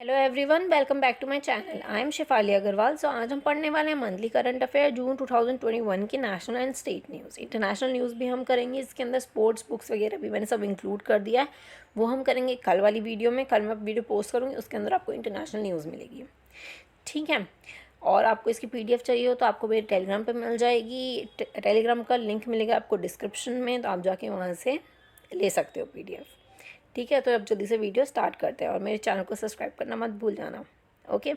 Hello everyone, welcome back to my channel. I am Shefali Agarwal. So आज हम पढ़ने वाले हैं मंथली करंट अफेयर जून 2021 की national and state news. International news भी हम करेंगे, इसके अंदर स्पोर्ट्स बुक्स वगैरह भी मैंने सब इंक्लूड कर दिया है, वो हम करेंगे कल वाली वीडियो में। कल मैं वीडियो पोस्ट करूँगी, उसके अंदर आपको इंटरनेशनल न्यूज़ मिलेगी, ठीक है। और आपको इसकी PDF चाहिए हो तो आपको मेरे टेलीग्राम पर मिल जाएगी। टेलीग्राम का लिंक मिलेगा आपको डिस्क्रिप्शन में, तो आप जाके वहाँ से ले सकते हो PDF, ठीक है। तो अब जल्दी से वीडियो स्टार्ट करते हैं और मेरे चैनल को सब्सक्राइब करना मत भूल जाना, ओके।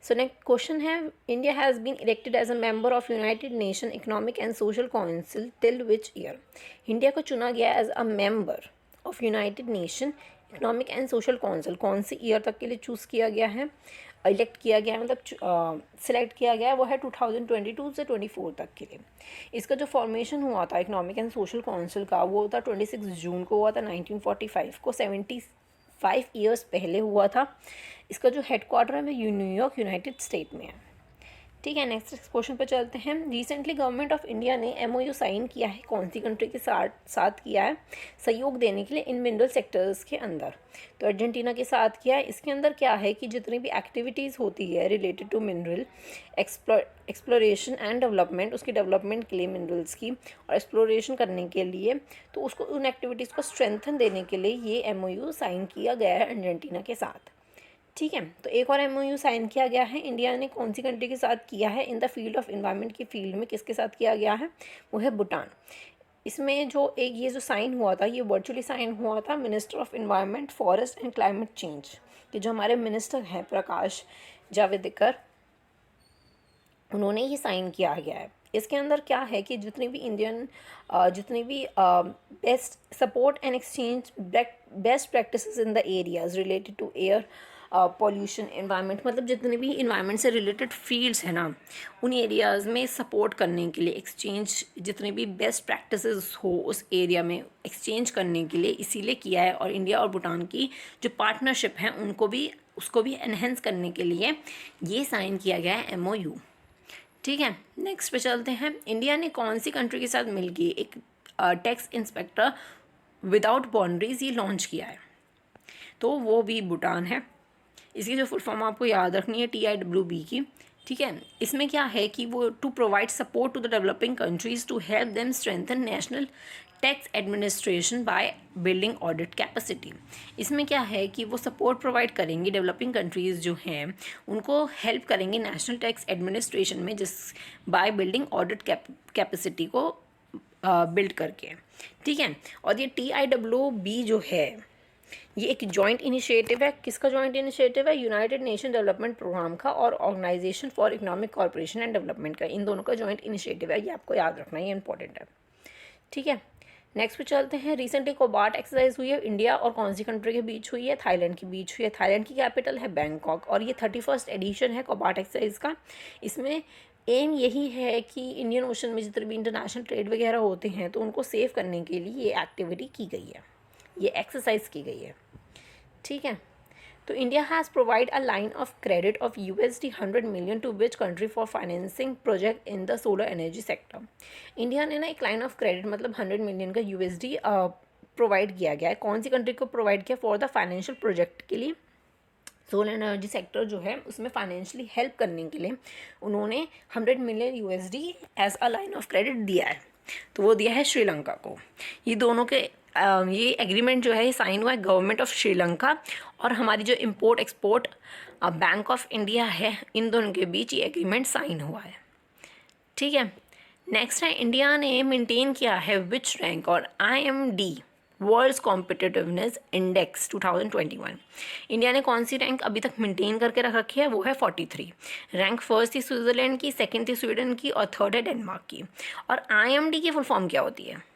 सो नेक्स्ट क्वेश्चन है, India has been elected as a member of United Nation Economic and Social Council till which year. India को चुना गया as a member of United Nation Economic and Social Council, कौन सी year तक के लिए choose किया गया है, इलेक्ट किया गया है, मतलब सिलेक्ट किया गया है, वो है 2022 से 24 तक के लिए। इसका जो फॉर्मेशन हुआ था इकोनॉमिक एंड सोशल काउंसिल का, वो था 26 जून को हुआ था 1945 को, 75 ईयर्स पहले हुआ था। इसका जो हेडक्वार्टर है वो न्यूयॉर्क यूनाइटेड स्टेट में है, ठीक है। नेक्स्ट क्वेश्चन पर चलते हैं। रिसेंटली गवर्नमेंट ऑफ इंडिया ने MOU साइन किया है, कौन सी कंट्री के साथ किया है, सहयोग देने के लिए इन मिनरल सेक्टर्स के अंदर। तो अर्जेंटीना के साथ किया है। इसके अंदर क्या है कि जितनी भी एक्टिविटीज़ होती है related to mineral exploration and development, उसकी डेवलपमेंट के लिए मिनरल्स की और एक्सप्लोरेशन करने के लिए, तो उसको उन एक्टिविटीज़ को स्ट्रेंथन देने के लिए ये MOU साइन किया गया है अर्जेंटीना के साथ, ठीक है। तो एक और MOU साइन किया गया है, इंडिया ने कौन सी कंट्री के साथ किया है, in the field of environment की फील्ड में किसके साथ किया गया है, वो है भूटान। इसमें जो ये जो साइन हुआ था, ये वर्चुअली साइन हुआ था minister of environment, forest and climate change के जो हमारे मिनिस्टर हैं प्रकाश जावड़ेकर, उन्होंने ये साइन किया गया है। इसके अंदर क्या है कि जितनी भी best support and exchange best practices in the areas related to air pollution environment, मतलब जितने भी इन्वायरमेंट से रिलेटेड फील्ड्स हैं ना, उन एरियाज़ में सपोर्ट करने के लिए एक्सचेंज, जितने भी बेस्ट प्रैक्टिसेस हो उस एरिया में एक्सचेंज करने के लिए इसीलिए किया है। और इंडिया और भूटान की जो पार्टनरशिप है उसको भी एनहेंस करने के लिए ये साइन किया गया है MOU, ठीक है। नेक्स्ट पे चलते हैं। इंडिया ने कौन सी कंट्री के साथ मिलकर एक टैक्स इंस्पेक्टर विदाउट बाउंड्रीज ये लॉन्च किया है, तो वो भी भूटान है। इसकी जो फुल फॉर्म आपको याद रखनी है TIWB की, ठीक है। इसमें क्या है कि वो to provide support to the developing countries to help them strengthen national tax administration by building audit capacity. इसमें क्या है कि वो सपोर्ट प्रोवाइड करेंगे डेवलपिंग कंट्रीज़ जो हैं उनको हेल्प करेंगे नेशनल टैक्स एडमिनिस्ट्रेशन में, जिस बाय बिल्डिंग ऑडिट कैपेसिटी को बिल्ड करके, ठीक है। और ये TIWB जो है ये एक जॉइंट इनिशिएटिव है। किसका जॉइंट इनिशिएटिव है? यूनाइटेड नेशन डेवलपमेंट प्रोग्राम का और Organisation for Economic Corporation and Development का, इन दोनों का जॉइंट इनिशिएटिव है। ये आपको याद रखना है, ये इंपॉर्टेंट है, ठीक है। नेक्स्ट पे चलते हैं। रिसेंटली कोबार्ट एक्सरसाइज हुई है, इंडिया और कौन सी कंट्री के बीच हुई है? थाईलैंड के बीच हुई है। थाईलैंड की कैपिटल है बैंकॉक और ये 31st एडिशन है कोबार्ट एक्सरसाइज का। इसमें एम यही है कि इंडियन ओशन में जितने भी इंटरनेशनल ट्रेड वगैरह होते हैं तो उनको सेव करने के लिए ये एक्टिविटी की गई है, ये एक्सरसाइज की गई है, ठीक है। तो India has provide a line of credit of $100 million to which country for financing project in the solar energy sector. India ने ना एक लाइन ऑफ क्रेडिट मतलब 100 मिलियन का USD प्रोवाइड किया गया है। कौन सी कंट्री को प्रोवाइड किया? फॉर द फाइनेंशियल प्रोजेक्ट के लिए, सोलर एनर्जी सेक्टर जो है उसमें फाइनेंशियली हेल्प करने के लिए उन्होंने 100 million USD as a line of credit दिया है, तो वो दिया है श्रीलंका को। ये दोनों के ये एग्रीमेंट जो है ये साइन हुआ है गवर्नमेंट ऑफ श्रीलंका और हमारी जो import export bank of India है, इन दोनों के बीच ये एग्रीमेंट साइन हुआ है, ठीक है। नेक्स्ट है, इंडिया ने मेंटेन किया है विच रैंक और IMD world's competitiveness index 2021। India ने कौन सी रैंक अभी तक मेंटेन करके रख रखी है? वो है 43। रैंक फर्स्ट थी स्विट्ज़रलैंड की, सेकंड थी स्वीडन की और थर्ड है डेनमार्क की। और IMD की फुल फॉर्म क्या होती है?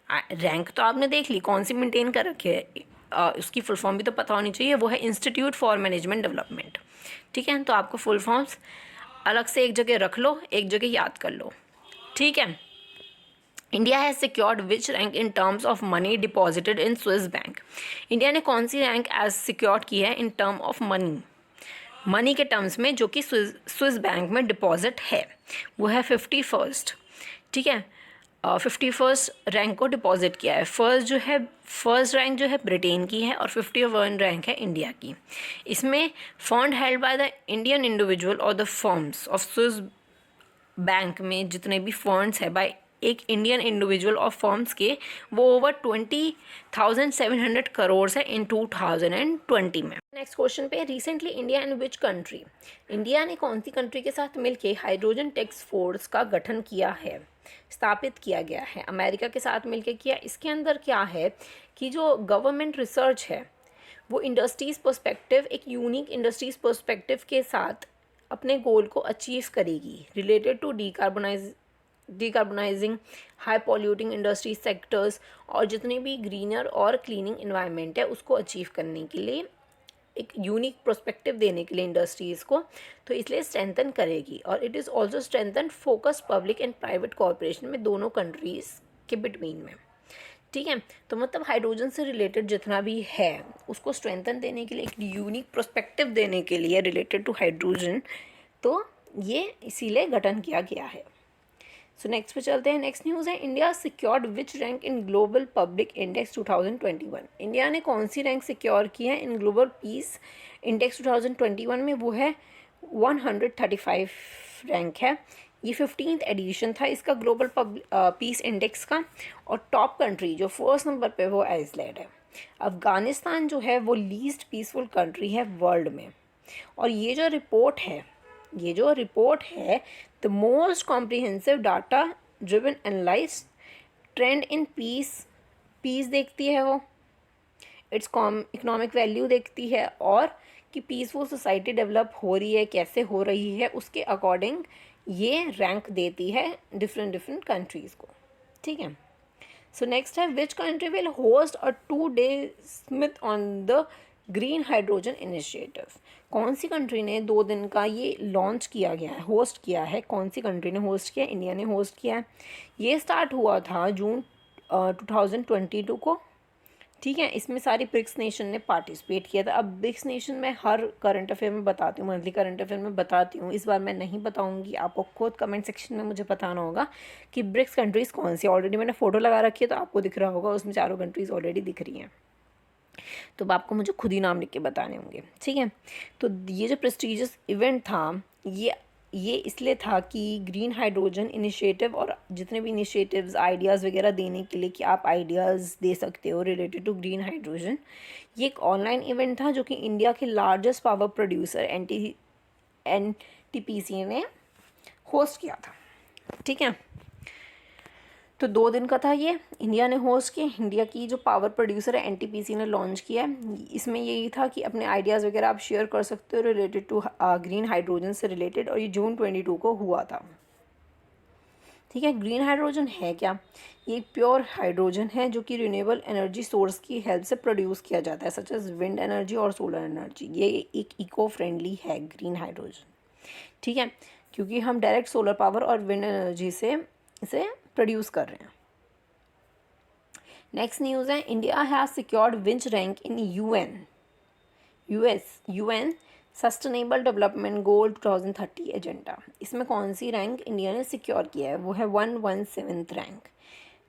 रैंक तो आपने देख ली, कौन सी मेंटेन कर रखी है उसकी फुल फॉर्म भी तो पता होनी चाहिए, वो है इंस्टीट्यूट फॉर मैनेजमेंट डेवलपमेंट, ठीक है। तो आपको फुल फॉर्म्स अलग से एक जगह रख लो, एक जगह याद कर लो, ठीक है। India has secured which rank in terms of money deposited in Swiss bank. India ने कौन सी रैंक एज सिक्योर्ड की है इन टर्म ऑफ मनी के टर्म्स में, जो कि स्विस बैंक में डिपॉजिट है, वो है 51st, ठीक है। 51st रैंक को डिपॉजिट किया है। फर्स्ट रैंक जो है ब्रिटेन की है और 51 रैंक है इंडिया की। इसमें fund held by the Indian individual और the firms of Swiss bank में जितने भी फंड्स है बाय एक इंडियन इंडिविजुअल और फर्म्स के, वो ओवर 20,700 करोड़ है इन 2020 में। नेक्स्ट क्वेश्चन पे, recently India and which country, India ने कौन सी कंट्री के साथ मिलकर हाइड्रोजन टैक्स फोर्स का गठन किया है, स्थापित किया गया है? अमेरिका के साथ मिलकर किया। इसके अंदर क्या है कि जो गवर्नमेंट रिसर्च है वो इंडस्ट्रीज पर्सपेक्टिव, एक यूनिक इंडस्ट्रीज पर्सपेक्टिव के साथ अपने गोल को अचीव करेगी related to decarbonizing high polluting industry sectors, और जितने भी ग्रीनर और क्लीनिंग इन्वायरमेंट है उसको अचीव करने के लिए, एक यूनिक प्रोस्पेक्टिव देने के लिए इंडस्ट्रीज़ को, तो इसलिए स्ट्रेंथन करेगी। और it is also strengthen focus public and private corporation में, दोनों कंट्रीज़ के बिटवीन में। ठीक है, तो मतलब हाइड्रोजन से रिलेटेड जितना भी है उसको स्ट्रेंथन देने के लिए, एक यूनिक प्रोस्पेक्टिव देने के लिए रिलेटेड टू हाइड्रोजन, तो ये इसीलिए गठन किया गया है। सो नेक्स्ट पे चलते हैं। नेक्स्ट न्यूज़ है, India secured which rank in global public index 2021। India ने कौन सी रैंक सिक्योर की है इन ग्लोबल पीस इंडेक्स 2021 में? वो है 135 रैंक है। ये 15th एडिशन था इसका ग्लोबल पीस इंडेक्स का। और टॉप कंट्री जो फर्स्ट नंबर पे वो आइसलैंड है। अफ़गानिस्तान जो है वो लीस्ट पीसफुल कंट्री है वर्ल्ड में। और ये जो रिपोर्ट है the most comprehensive data driven analyse trend in peace देखती है वो, इट्स इकोनॉमिक वैल्यू देखती है, और कि पीसफुल सोसाइटी डेवलप हो रही है कैसे हो रही है, उसके अकॉर्डिंग ये रैंक देती है डिफरेंट कंट्रीज़ को। ठीक है, सो नेक्स्ट है, which country will host a 2-day summit on the green hydrogen initiative? कौन सी कंट्री ने 2 दिन का ये लॉन्च किया गया है, होस्ट किया है? कौन सी कंट्री ने होस्ट किया? इंडिया ने होस्ट किया है। ये स्टार्ट हुआ था जून 2022 को। ठीक है, इसमें सारी ब्रिक्स नेशन ने पार्टिसिपेट किया था। अब ब्रिक्स नेशन में हर करंट अफेयर में बताती हूँ, मंथली करंट अफेयर में बताती हूँ, इस बार मैं नहीं बताऊँगी, आपको खुद कमेंट सेक्शन में मुझे बताना होगा कि ब्रिक्स कंट्रीज़ कौन सी। ऑलरेडी मैंने फ़ोटो लगा रखी है तो आपको दिख रहा होगा, उसमें 4 कंट्रीज़ ऑलरेडी दिख रही हैं, तो अब आपको मुझे खुद ही नाम लिख के बताने होंगे। ठीक है, तो ये जो प्रेस्टीजियस इवेंट था ये इसलिए था कि ग्रीन हाइड्रोजन इनिशिएटिव और जितने भी इनिशिएटिव्स आइडियाज़ वगैरह देने के लिए कि आप आइडियाज़ दे सकते हो रिलेटेड टू ग्रीन हाइड्रोजन। ये एक ऑनलाइन इवेंट था जो कि इंडिया के लार्जेस्ट पावर प्रोड्यूसर एनटीपीसी ने होस्ट किया था। ठीक है, तो 2 दिन का था ये, इंडिया ने होस्ट किया। इंडिया की जो पावर प्रोड्यूसर है एनटीपीसी ने लॉन्च किया है। इसमें यही था कि अपने आइडियाज़ वगैरह आप शेयर कर सकते हो रिलेटेड टू ग्रीन हाइड्रोजन से रिलेटेड, और ये जून 22 को हुआ था। ठीक है, ग्रीन हाइड्रोजन है क्या? ये एक प्योर हाइड्रोजन है जो कि रिन्यूएबल एनर्जी सोर्स की हेल्प से प्रोड्यूस किया जाता है, सच एज विंड एनर्जी और सोलर एनर्जी। ये एक इको फ्रेंडली है ग्रीन हाइड्रोजन। ठीक है, क्योंकि हम डायरेक्ट सोलर पावर और विंड एनर्जी से इसे प्रोड्यूस कर रहे हैं। नेक्स्ट न्यूज़ है, India has secured which rank in UN sustainable development goal 2030 agenda? इसमें कौन सी रैंक इंडिया ने सिक्योर किया है? वो है 117th रैंक।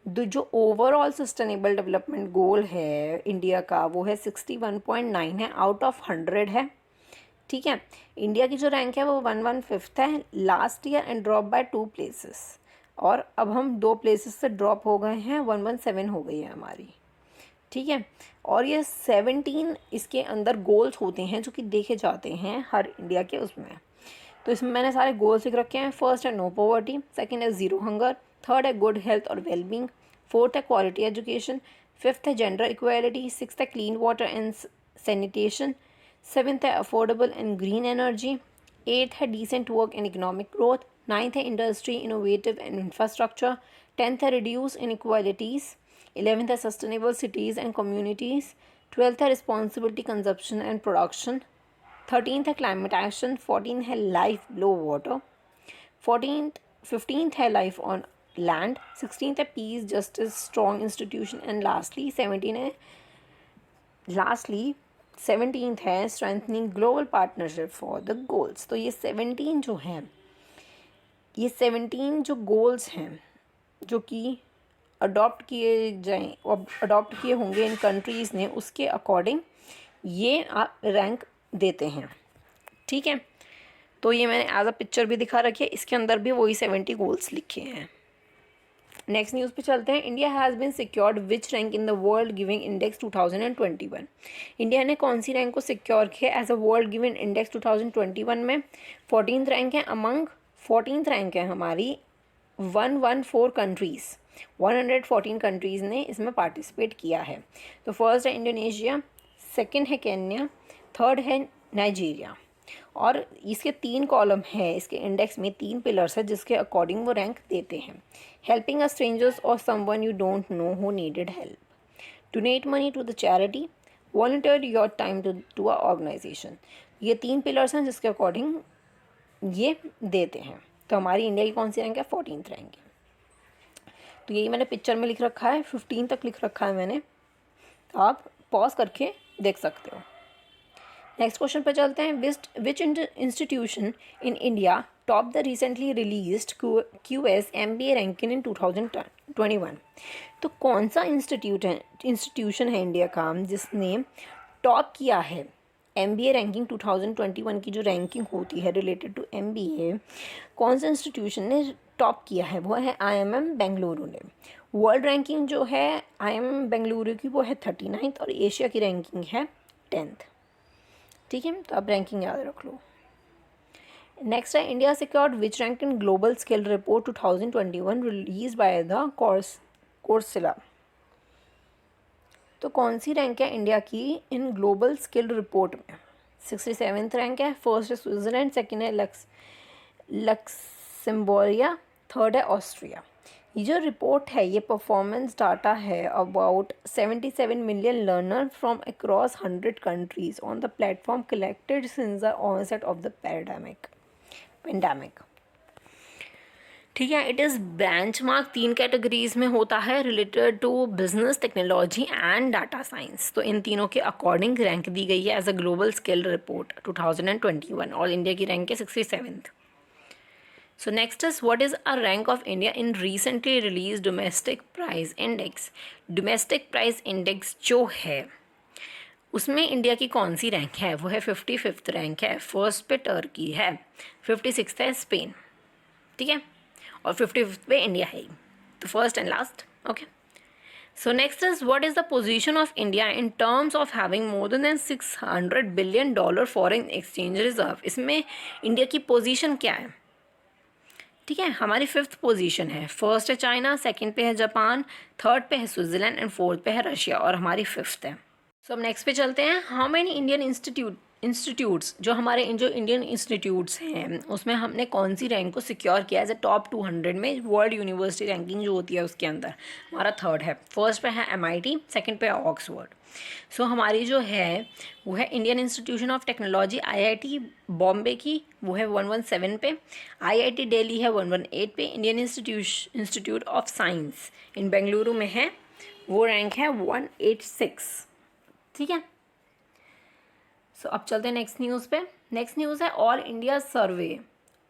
जो ओवरऑल सस्टेनेबल डेवलपमेंट गोल है इंडिया का वो है 61.9 है, आउट ऑफ 100 है। ठीक है, इंडिया की जो रैंक है वो 115th है last year and drop by 2 places, और अब हम 2 प्लेसेस से ड्रॉप हो गए हैं, 117 हो गई है हमारी। ठीक है, और ये 17 इसके अंदर गोल्स होते हैं जो कि देखे जाते हैं हर इंडिया के उसमें। तो इसमें मैंने सारे गोल्स लिख रखे हैं। फर्स्ट है नो पॉवर्टी, सेकंड है ज़ीरो हंगर, थर्ड है गुड हेल्थ और वेलबींग, फोर्थ है क्वालिटी एजुकेशन, फिफ्थ है जेंडर इक्वालिटी, सिक्स्थ है clean water and sanitation, seventh है affordable and green energy, eighth है decent work and economic growth, ninth है industry innovative and infrastructure, tenth है reduce inequalities, 11th है sustainable cities and communities, 12th है responsibility consumption and production, 13th है climate action, 14th है life below water, 15th है life on land, 16th है piece justice strong institution and lastly 17th है strengthening global partnership for the goals. तो ये 17 जो goals हैं जो कि अडॉप्ट किए होंगे इन कंट्रीज़ ने, उसके अकॉर्डिंग ये आप रैंक देते हैं। ठीक है, तो ये मैंने एज अ पिक्चर भी दिखा रखी है, इसके अंदर भी वही 70 गोल्स लिखे हैं। नेक्स्ट न्यूज़ पे चलते हैं। India has been secured which rank in the world giving index 2021। India ने कौन सी रैंक को सिक्योर किया as a world giving index 2021 में? 14th रैंक है अमंग 14th रैंक है हमारी 114 कंट्रीज़। 114 कंट्रीज़ ने इसमें पार्टिसिपेट किया है। तो फर्स्ट है इंडोनेशिया, सेकंड है केन्या, थर्ड है नाइजीरिया। और इसके 3 कॉलम है, इसके इंडेक्स में 3 पिलर्स है जिसके अकॉर्डिंग वो रैंक देते हैं। हेल्पिंग अ स्ट्रेंजर्स और someone you don't know who needed help, donate money to the charity, volunteer your time to a organisation. ये 3 पिलर्स हैं जिसके अकॉर्डिंग ये देते हैं। तो हमारी इंडिया की कौन सी रैंक है? 14th रैंक है। तो यही मैंने पिक्चर में लिख रखा है, 15 तक लिख रखा है मैंने, तो आप पॉज करके देख सकते हो। नेक्स्ट क्वेश्चन पर चलते हैं। विच institution in India top the recently released QS MBA ranking इन 2021। तो कौन सा इंस्टीट्यूशन है इंडिया का जिसने टॉप किया है MBA रैंकिंग 2021 की? जो रैंकिंग होती है रिलेटेड टू MBA, कौन सा इंस्टीट्यूशन ने टॉप किया है? वो है IIM बेंगलुरु ने। वर्ल्ड रैंकिंग जो है IIM बेंगलुरु की वो है 39th और एशिया की रैंकिंग है 10th। ठीक है, तो आप रैंकिंग याद रख लो। नेक्स्ट है India secured which rank in global skill report 2021 release by the Coursera. तो कौन सी रैंक है इंडिया की इन ग्लोबल स्किल रिपोर्ट में? 67th रैंक है। फर्स्ट है स्विट्ज़रलैंड, सेकेंड है लक्समबर्ग, थर्ड है ऑस्ट्रिया। ये जो रिपोर्ट है ये परफॉर्मेंस डाटा है about 77 million learner from across 100 countries on the platform collected since the onset of the pandemic. ठीक है, इट इज़ बेंचमार्क 3 कैटेगरीज में होता है related to business, technology and data science. तो इन तीनों के अकॉर्डिंग रैंक दी गई है as a global skill report 2021 और इंडिया की रैंक है 67th। So next is what is a rank of India in recently released domestic price index। domestic price index जो है उसमें इंडिया की कौन सी रैंक है? वो है 55th रैंक है। फर्स्ट पे टर्की है, 56th है स्पेन, ठीक है, और 55th पे इंडिया है। तो first and last, okay. So next is what is the position of India in terms of having more than $600 billion foreign exchange reserve। इसमें इंडिया की पोजीशन क्या है? ठीक है, हमारी 5th पोजीशन है। फर्स्ट है चाइना, सेकंड पे है जापान, थर्ड पे है स्विट्जरलैंड एंड फोर्थ पे है रशिया और हमारी 5th है। सो अब नेक्स्ट पे चलते हैं। हाउ मेनी इंडियन इंस्टीट्यूट्स जो हमारे जो इंडियन इंस्टीट्यूट्स हैं उसमें हमने कौन सी रैंक को सिक्योर किया एज ए टॉप 200 में? वर्ल्ड यूनिवर्सिटी रैंकिंग जो होती है उसके अंदर हमारा 3rd है। फर्स्ट पे है MIT, सेकंड पे है ऑक्सफोर्ड। सो हमारी जो है वो है Indian institution of technology IIT Bombay की, वो है 117 पे। IIT दिल्ली है 118 पे। इंडियन इंस्टीट्यूट ऑफ साइंस इन बेंगलुरु में है, वो रैंक है 186। ठीक है, सो अब चलते हैं नेक्स्ट न्यूज़ पे। नेक्स्ट न्यूज़ है ऑल इंडिया सर्वे।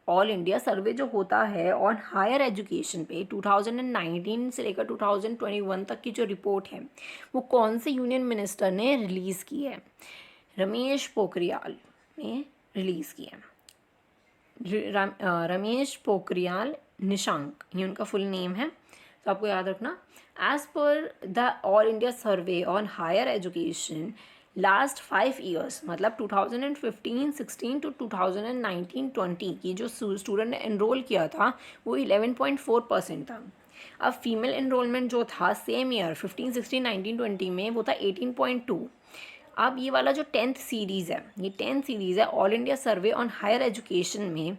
ऑल इंडिया सर्वे जो होता है ऑन हायर एजुकेशन पे 2019 से लेकर 2021 तक की जो रिपोर्ट है वो कौन से यूनियन मिनिस्टर ने रिलीज़ की है? रमेश पोखरियाल ने रिलीज़ की है। रमेश पोखरियाल निशंक, ये उनका फुल नेम है, तो आपको याद रखना। As per the all India survey on higher education last 5 years, मतलब 2015-16 टू 2019-20 की जो स्टूडेंट ने एनरोल किया था वो 11.4% था। अब फीमेल एनरोलमेंट जो था सेम ईयर 15, 16, 19, 20 में वो था 18.2। अब ये वाला जो 10th सीरीज़ है, ये 10th सीरीज़ है all India survey on higher education में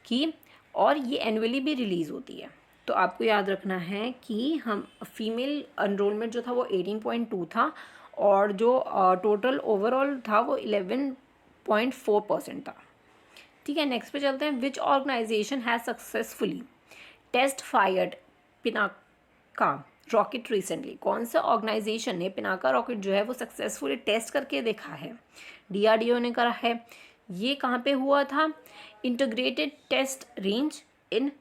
की, और ये एनुअली भी रिलीज़ होती है। तो आपको याद रखना है कि हम फीमेल एनरोलमेंट जो था वो 18.2 था और जो टोटल ओवरऑल था वो 11.4% था। ठीक है, नेक्स्ट पे चलते हैं। Which organization has successfully test fired Pinaka rocket recently. कौन सा ऑर्गेनाइजेशन ने पिनाका रॉकेट जो है वो सक्सेसफुली टेस्ट करके देखा है? DRDO ने करा है। ये कहाँ पे हुआ था? इंटीग्रेटेड टेस्ट रेंज इन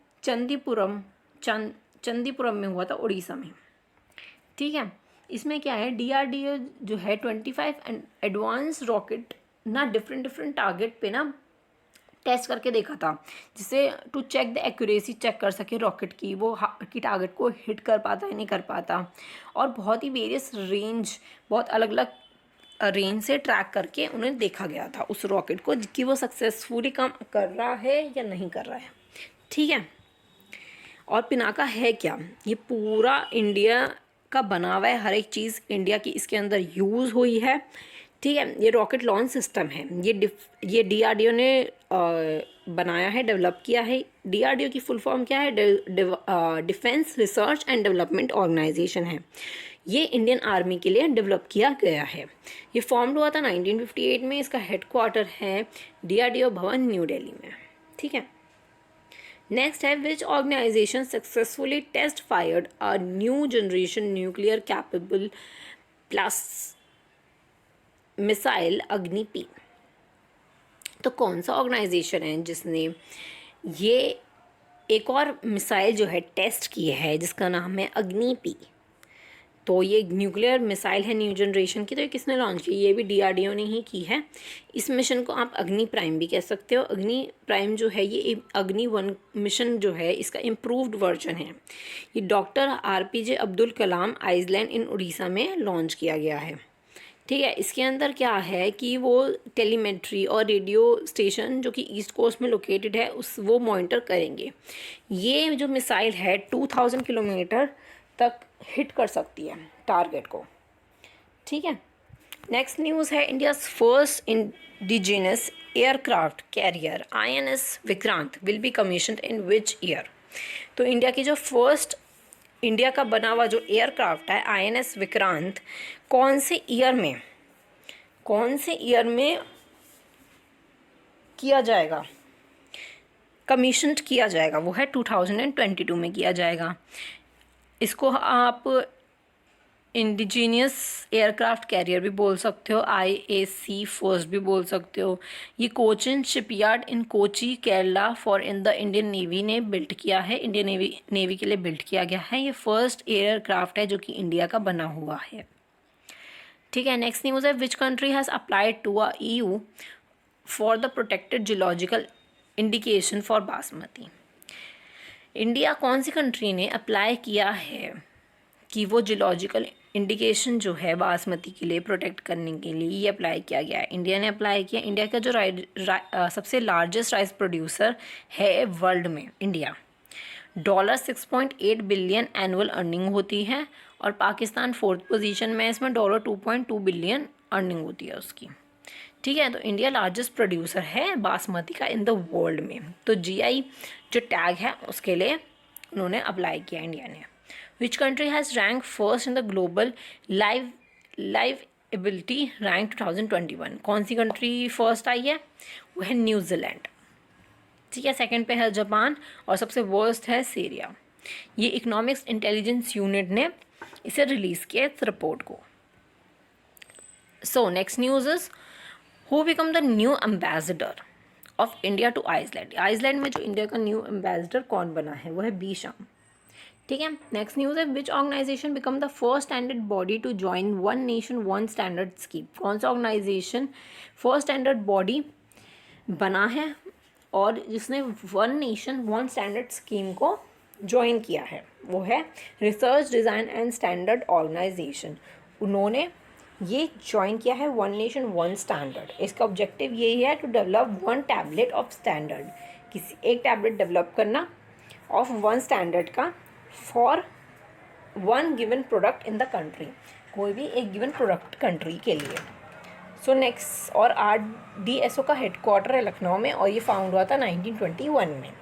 चंदीपुरम में हुआ था, उड़ीसा में। ठीक है, इसमें क्या है, DRDO जो है 25 एडवांस रॉकेट ना डिफरेंट टारगेट पे ना टेस्ट करके देखा था, जिससे to check the accuracy, check कर सके रॉकेट की वो की टारगेट को हिट कर पाता है नहीं कर पाता, और बहुत ही वेरियस रेंज, बहुत अलग अलग रेंज से ट्रैक करके उन्हें देखा गया था उस रॉकेट को कि वो सक्सेसफुली काम कर रहा है या नहीं कर रहा है। ठीक है, और पिनाका है क्या, ये पूरा इंडिया का बना हुआ है, हर एक चीज़ इंडिया की इसके अंदर यूज़ हुई है। ठीक है, ये रॉकेट लॉन्च सिस्टम है, ये DRDO ने बनाया है, डेवलप किया है। DRDO की फुल फॉर्म क्या है, defence research and development organisation है। ये इंडियन आर्मी के लिए डेवलप किया गया है। ये फॉर्म हुआ था 1958 में। इसका हेडक्वार्टर है DRDO भवन, न्यू दिल्ली में। ठीक है, नेक्स्ट है, which organization successfully test fired a new generation nuclear capable plus missile Agni P. तो कौन सा ऑर्गेनाइजेशन है जिसने ये एक और मिसाइल जो है टेस्ट की है, जिसका नाम है अग्नि-P। तो ये न्यूक्लियर मिसाइल है न्यू जनरेशन की। तो ये किसने लॉन्च की, ये भी DRDO ने ही की है। इस मिशन को आप अग्नि प्राइम भी कह सकते हो। अग्नि प्राइम जो है ये अग्नि-1 मिशन जो है, इसका इम्प्रूव्ड वर्जन है। ये doctor RPJ Abdul Kalam island in Orissa में लॉन्च किया गया है। ठीक है, इसके अंदर क्या है कि वो टेलीमेट्री और रेडियो स्टेशन जो कि ईस्ट कोस्ट में लोकेटेड है वो मॉनिटर करेंगे। ये जो मिसाइल है 2000 किलोमीटर तक हिट कर सकती है टारगेट को। ठीक है, नेक्स्ट न्यूज़ है, India's first indigenous aircraft carrier INS Vikrant will be commissioned in which year. तो इंडिया की जो फर्स्ट इंडिया का बना हुआ जो एयरक्राफ्ट है INS विक्रांत कौन से ईयर में किया जाएगा, कमीशन्ड किया जाएगा, वो है 2022 में किया जाएगा। इसको आप इंडिजीनियस एयरक्राफ्ट कैरियर भी बोल सकते हो, IAC फर्स्ट भी बोल सकते हो। ये Cochin shipyard in Kochi Kerala for in the Indian navy ने बिल्ट किया है, इंडियन नेवी के लिए बिल्ट किया गया है। ये फर्स्ट एयरक्राफ्ट है जो कि इंडिया का बना हुआ है। ठीक है, नेक्स्ट न्यूज़ है, which country has applied to a EU for the protected geological indication for basmati. India कौन सी कंट्री ने अप्लाई किया है कि वो जियोलॉजिकल इंडिकेशन जो है बासमती के लिए प्रोटेक्ट करने के लिए ये अप्लाई किया गया है, इंडिया ने अप्लाई किया। इंडिया का जो सबसे लार्जेस्ट राइस प्रोड्यूसर है वर्ल्ड में इंडिया, $6.8 बिलियन एनुअल अर्निंग होती है, और पाकिस्तान 4th पोजीशन में, इसमें $2.2 बिलियन अर्निंग होती है उसकी। ठीक है, तो इंडिया लार्जेस्ट प्रोड्यूसर है बासमती का इन द वर्ल्ड में। तो GI जो टैग है उसके लिए उन्होंने अप्लाई किया इंडिया ने। Which country has rank first in the global liveability rank 2021। कौन सी कंट्री फर्स्ट आई है, वो है न्यूजीलैंड। ठीक है, सेकंड पे है जापान, और सबसे वर्स्ट है सीरिया। ये इकोनॉमिक्स इंटेलिजेंस यूनिट ने इसे रिलीज़ किया इस रिपोर्ट को। So next news is, who become the new ambassador of India to Iceland. Iceland में जो इंडिया का न्यू एम्बेसडर कौन बना है, वो है बी शाम। ठीक है, नेक्स्ट न्यूज़ है, which organization become the first standard body to join one nation one standard scheme. कौन सा ऑर्गेनाइजेशन फर्स्ट स्टैंडर्ड बॉडी बना है और जिसने one nation one standard scheme को ज्वाइन किया है, वो है research design and standard organisation. उन्होंने ये ज्वाइन किया है वन नेशन वन स्टैंडर्ड। इसका ऑब्जेक्टिव यही है to develop one tablet of standard, किसी एक टैबलेट डेवलप करना ऑफ वन स्टैंडर्ड का for one given product in the country, कोई भी एक गिवन प्रोडक्ट कंट्री के लिए। सो नेक्स्ट, और RDSO का हेडक्वार्टर है लखनऊ में, और ये फाउंड हुआ था 1921 में।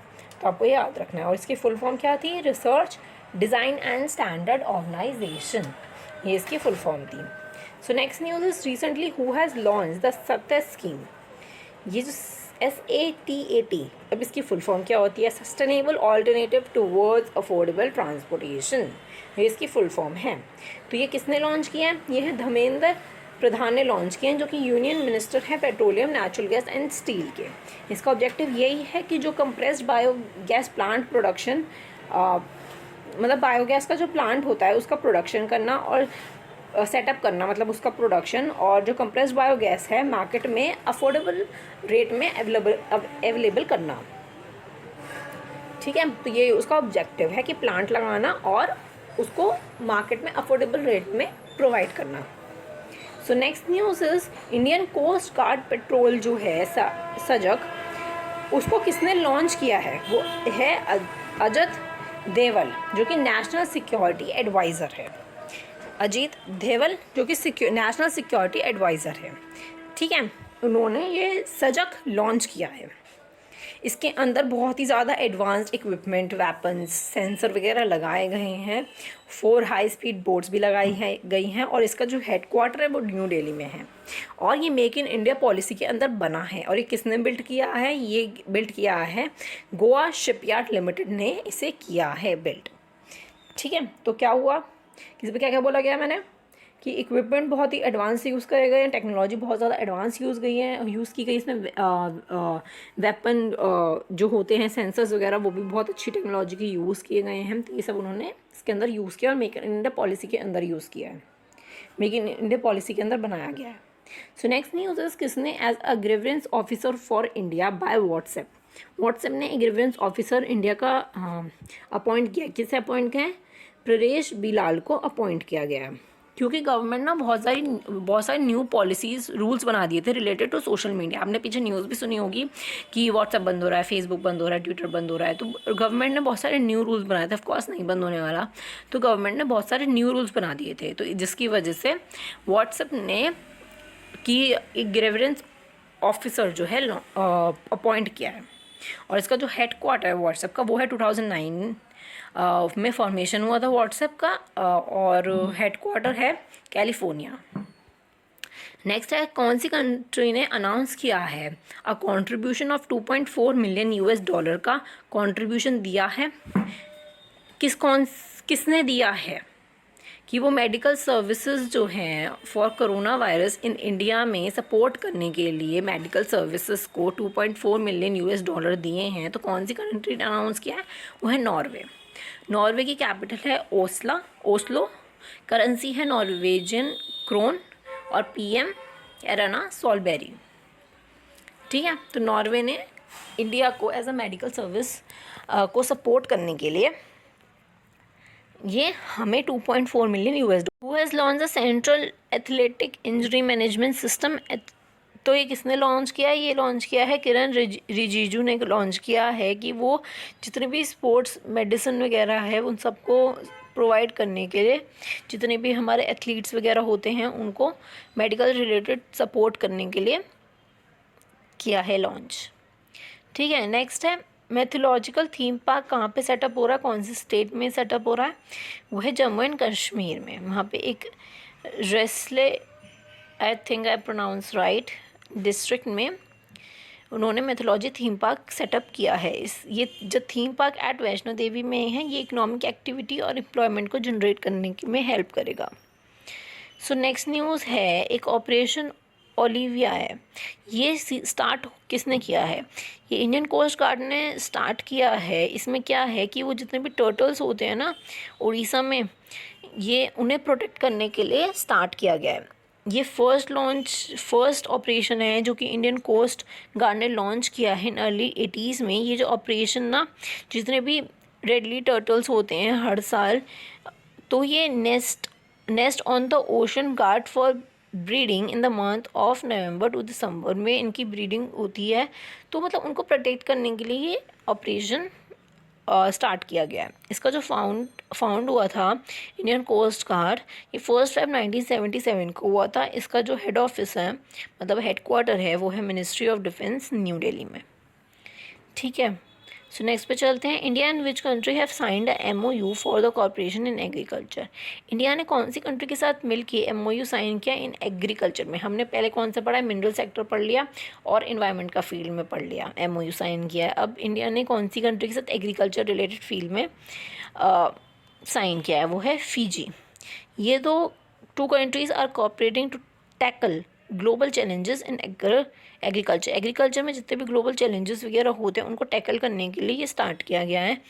तो आपको ये याद रखना है। और इसकी फुल फॉर्म क्या थी, research design and standard organisation, ये इसकी फुल फॉर्म थी। So next news is, recently who has launch the Satya scheme. ये जो SATAT, अब इसकी फुल फॉर्म क्या होती है, sustainable alternative towards affordable transportation, ये इसकी फुल फॉर्म है। तो ये किसने लॉन्च किया है, ये है धर्मेंद्र प्रधान ने लॉन्च किए हैं, जो कि यूनियन मिनिस्टर हैं petroleum, natural gas and steel के। इसका ऑब्जेक्टिव यही है कि जो कंप्रेस्ड बायोगैस प्लांट प्रोडक्शन मतलब बायोगैस का जो प्लांट होता है उसका प्रोडक्शन करना और सेटअप करना, मतलब उसका प्रोडक्शन, और जो कंप्रेस्ड बायोगैस है मार्केट में अफोर्डेबल रेट में अवेलेबल करना। ठीक है, तो ये उसका ऑब्जेक्टिव है कि प्लांट लगाना और उसको मार्केट में अफोर्डेबल रेट में प्रोवाइड करना। So next news is Indian coast guard patrol जो है सजग, उसको किसने लॉन्च किया है? वो है अजित देवल, जो कि नेशनल सिक्योरिटी एडवाइज़र है। अजीत देवल जो कि नेशनल सिक्योरिटी एडवाइज़र है। ठीक है, उन्होंने ये सजग लॉन्च किया है। इसके अंदर बहुत ही ज़्यादा एडवांस्ड इक्विपमेंट, वेपन्स, सेंसर वगैरह लगाए गए हैं। 4 हाई स्पीड बोट्स भी गई हैं और इसका जो हेडक्वार्टर है वो न्यू दिल्ली में है। और ये मेक इन इंडिया पॉलिसी के अंदर बना है। और ये किसने बिल्ड किया है? ये बिल्ड किया है गोवा शिपयार्ड लिमिटेड ने इसे किया है बिल्ड। ठीक है, तो क्या हुआ, किसी पे क्या क्या बोला गया मैंने कि इक्विपमेंट बहुत ही एडवांस यूज़ करे गए हैं, टेक्नोलॉजी बहुत ज़्यादा एडवांस यूज़ की गई। इसमें वेपन जो होते हैं, सेंसर्स वगैरह, वो भी बहुत अच्छी टेक्नोलॉजी के यूज़ किए गए हैं। तो ये सब उन्होंने इसके अंदर यूज़ किया और मेक इन इंडिया पॉलिसी के अंदर यूज़ किया है, मेक इन इंडिया पॉलिसी के अंदर बनाया गया है। सो नेक्स्ट न्यूज़ इज किसने as a grievance officer for India by WhatsApp ने ग्रीवेंस ऑफिसर इंडिया का अपॉइंट किया। किसे अपॉइंट किया है? परेश बिलाल को अपॉइंट किया गया है, क्योंकि गवर्नमेंट ना बहुत सारी न्यू पॉलिसीज़ रूल्स बना दिए थे रिलेटेड टू सोशल मीडिया। आपने पीछे न्यूज़ भी सुनी होगी कि व्हाट्सएप बंद हो रहा है, फेसबुक बंद हो रहा है, ट्विटर बंद हो रहा है। तो गवर्नमेंट ने बहुत सारे न्यू रूल्स बनाए थे, ऑफकोर्स नहीं बंद होने वाला। तो गवर्नमेंट ने बहुत सारे न्यू रूल्स बना दिए थे, तो जिसकी वजह से व्हाट्सएप ने कि एक ग्रीवेंस ऑफिसर जो है अपॉइंट किया है। और इसका जो हेड क्वार्टर है व्हाट्सएप का वो है 2009 में फॉर्मेशन हुआ था व्हाट्सएप का, और हेड क्वार्टर है कैलिफोर्निया। नेक्स्ट है, कौन सी कंट्री ने अनाउंस किया है अ कंट्रीब्यूशन ऑफ 2.4 मिलियन $, का कंट्रीब्यूशन दिया है? किसने दिया है कि वो मेडिकल सर्विसेज जो हैं for corona virus in India में सपोर्ट करने के लिए मेडिकल सर्विसेज को 2.4 मिलियन $, दिए हैं? तो कौन सी कंट्री ने अनाउंस किया है? वो है नॉर्वे। नॉर्वे की कैपिटल है ओस्लो, करेंसी है नॉर्वेजियन क्रोन, और पीएम एराना सोलबेरी। ठीक है, तो नॉर्वे ने इंडिया को एज अ मेडिकल सर्विस को सपोर्ट करने के लिए ये हमें 2.4 million $। Who has launch the central athletic injury management system? तो ये किसने लॉन्च किया है? ये लॉन्च किया है किरण रिजिजू ने लॉन्च किया है, कि वो जितने भी स्पोर्ट्स मेडिसिन वगैरह है उन सबको प्रोवाइड करने के लिए, जितने भी हमारे एथलीट्स वगैरह होते हैं उनको मेडिकल रिलेटेड सपोर्ट करने के लिए किया है लॉन्च। ठीक है, नेक्स्ट है मैथोलॉजिकल थीम पार्क कहाँ पे सेटअप हो रहा है, कौन से स्टेट में सेटअप हो रहा है? वो है जम्मू एंड कश्मीर में। वहाँ पे एक रेस्ले, I think I pronounce right, district में उन्होंने मैथोलॉजी थीम पार्क सेटअप किया है। ये जो theme park eight Vaishno Devi में है, ये इकोनॉमिक एक्टिविटी और एम्प्लॉयमेंट को जनरेट करने में हेल्प करेगा। सो नेक्स्ट न्यूज़ है, एक ऑपरेशन ओलिविया है। ये स्टार्ट किसने किया है? ये इंडियन कोस्ट गार्ड ने स्टार्ट किया है। इसमें क्या है कि वो जितने भी टर्टल्स होते हैं ना उड़ीसा में, ये उन्हें प्रोटेक्ट करने के लिए स्टार्ट किया गया है। ये फर्स्ट ऑपरेशन है जो कि इंडियन कोस्ट गार्ड ने लॉन्च किया है इन अर्ली 80s में। ये जो ऑपरेशन ना, जितने भी रेडली टर्टल्स होते हैं हर साल, तो ये nest on the ocean guard for breeding in the month of November to December में इनकी ब्रीडिंग होती है। तो मतलब उनको प्रोटेक्ट करने के लिए ये ऑपरेशन स्टार्ट किया गया है। इसका जो फाउंड हुआ था इंडियन कोस्ट गार्ड, ये 1 February 1977 को हुआ था। इसका जो हेड ऑफिस है, मतलब हेड क्वार्टर है, वो है ministry of defence new Delhi में। ठीक है, सो नेक्स्ट पे चलते हैं। India and which country have signed a MOU for the corporation in agriculture? India ने कौन सी कंट्री के साथ मिलकर MOU साइन किया इन एग्रीकल्चर में? हमने पहले कौन सा पढ़ा है? मिनरल सेक्टर पढ़ लिया और इन्वायरमेंट का फील्ड में पढ़ लिया, MOU साइन किया है। अब इंडिया ने कौन सी कंट्री के साथ एग्रीकल्चर रिलेटेड फील्ड में साइन किया है? वो है फिजी। ये दो 2 countries are cooperating to tackle global challenges in agriculture में जितने भी ग्लोबल चैलेंजेस वगैरह होते हैं उनको टैकल करने के लिए ये स्टार्ट किया गया है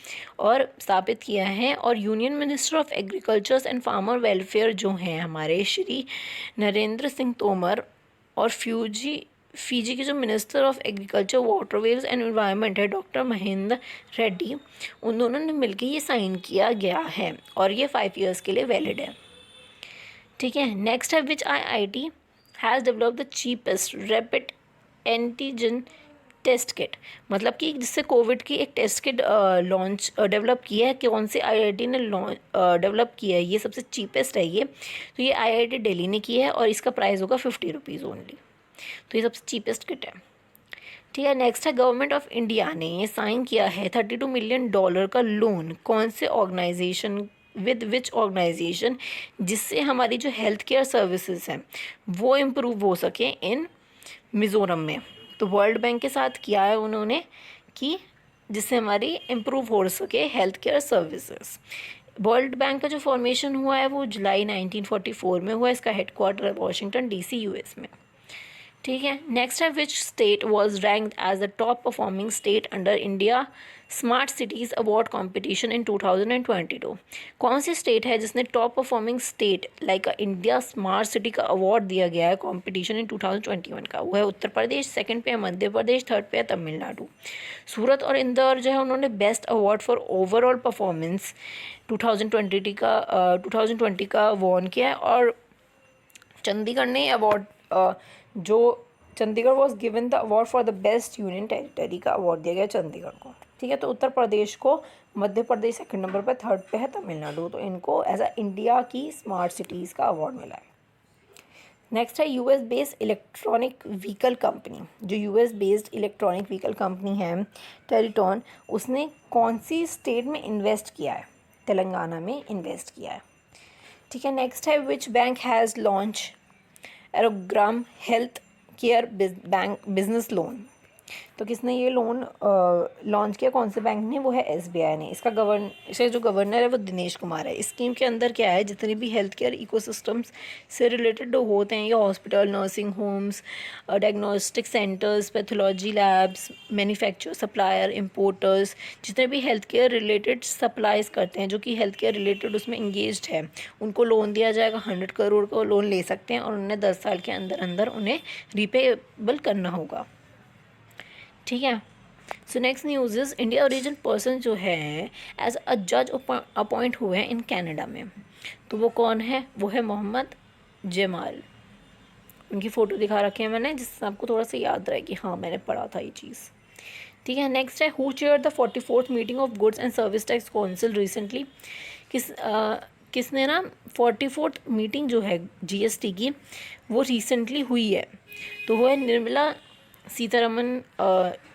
और स्थापित किया है। और union minister of agriculture and farmer welfare जो हैं हमारे श्री नरेंद्र सिंह तोमर, और फीजी के जो minister of agriculture waterways and environment है डॉक्टर महेंद्र रेड्डी, उन दोनों ने मिलकर ये साइन किया गया है और ये 5 ईयर्स के लिए वैलिड है। ठीक है, नेक्स्ट है which IIT has develop the cheapest rapid antigen test kit, मतलब कि जिससे कोविड की एक टेस्ट किट लॉन्च डेवलप की है, कौन से IIT ने डेवलप किया है, ये सबसे चीपेस्ट है ये, तो ये IIT दिल्ली ने की है और इसका प्राइस होगा 50 रुपीज़ ओनली, तो ये सबसे चीपेस्ट किट है। ठीक है, नेक्स्ट है गवर्नमेंट ऑफ इंडिया ने ये साइन किया है $32 मिलियन का लोन, कौन से ऑर्गेनाइजेशन विद विच ऑर्गेनाइजेशन, जिससे हमारी जो हेल्थ केयर सर्विसेज हैं वो इम्प्रूव हो सके इन मिज़ोरम में। तो वर्ल्ड बैंक के साथ किया है उन्होंने कि जिससे हमारी इम्प्रूव हो सके health care services. World bank का जो फॉर्मेशन हुआ है वो जुलाई 1944 में हुआ, इसका हेडक्वार्टर है वॉशिंगटन DC US में। ठीक है, नेक्स्ट है which state was ranked as the top performing state under India smart cities award competition in 2022, कौन सी स्टेट है जिसने top performing state like India smart city का अवार्ड दिया गया है कॉम्पिटिशन इन 2021 का, वो है उत्तर प्रदेश, सेकंड पे है मध्य प्रदेश, थर्ड पे है तमिलनाडु। सूरत और इंदौर जो है उन्होंने best award for overall performance 2020 का वॉन किया है, और चंडीगढ़ ने अवार्ड जो Chandigarh was given the award for the best union territory का अवार्ड दिया गया चंडीगढ़ को। ठीक है, तो उत्तर प्रदेश को, मध्य प्रदेश सेकंड नंबर पर, थर्ड पे है तमिलनाडु, तो इनको एज अ इंडिया की स्मार्ट सिटीज़ का अवार्ड मिला है। नेक्स्ट है US based electronic vehicle company, जो US based electronic vehicle company है टेरिटॉन, उसने कौन सी स्टेट में इन्वेस्ट किया है, तेलंगाना में इन्वेस्ट किया है। ठीक है, नेक्स्ट है which bank has launch Aarogyam health care bank business loan, तो किसने ये लोन लॉन्च किया, कौन से बैंक ने, वो है SBI ने। इसका जो गवर्नर है वो दिनेश कुमार है। इस स्कीम के अंदर क्या है, जितने भी हेल्थ केयर इकोसिस्टम्स से रिलेटेड होते हैं, ये hospital, nursing homes, diagnostic centres, pathology labs, manufacture, supplier, importers, जितने भी हेल्थ केयर रिलेटेड सप्लाईज करते हैं, जो कि हेल्थ केयर रिलेटेड उसमें इंगेज्ड है, उनको लोन दिया जाएगा। 100 करोड़ का लोन ले सकते हैं और उन्हें 10 साल के अंदर अंदर उन्हें रीपेबल करना होगा। ठीक है, so next news is India origin person जो है एज अ जज अपॉइंट हुए हैं इन कनाडा में, तो वो कौन है, वो है मोहम्मद जमाल। उनकी फ़ोटो दिखा रखे हैं मैंने, जिससे आपको थोड़ा सा याद रहे कि हाँ मैंने पढ़ा था ये चीज़। ठीक है, नेक्स्ट है who chair the 44th meeting of goods and service tax council recently, किसने ना 44th मीटिंग जो है GST की वो रिसेंटली हुई है, तो वो है निर्मला सीतारमन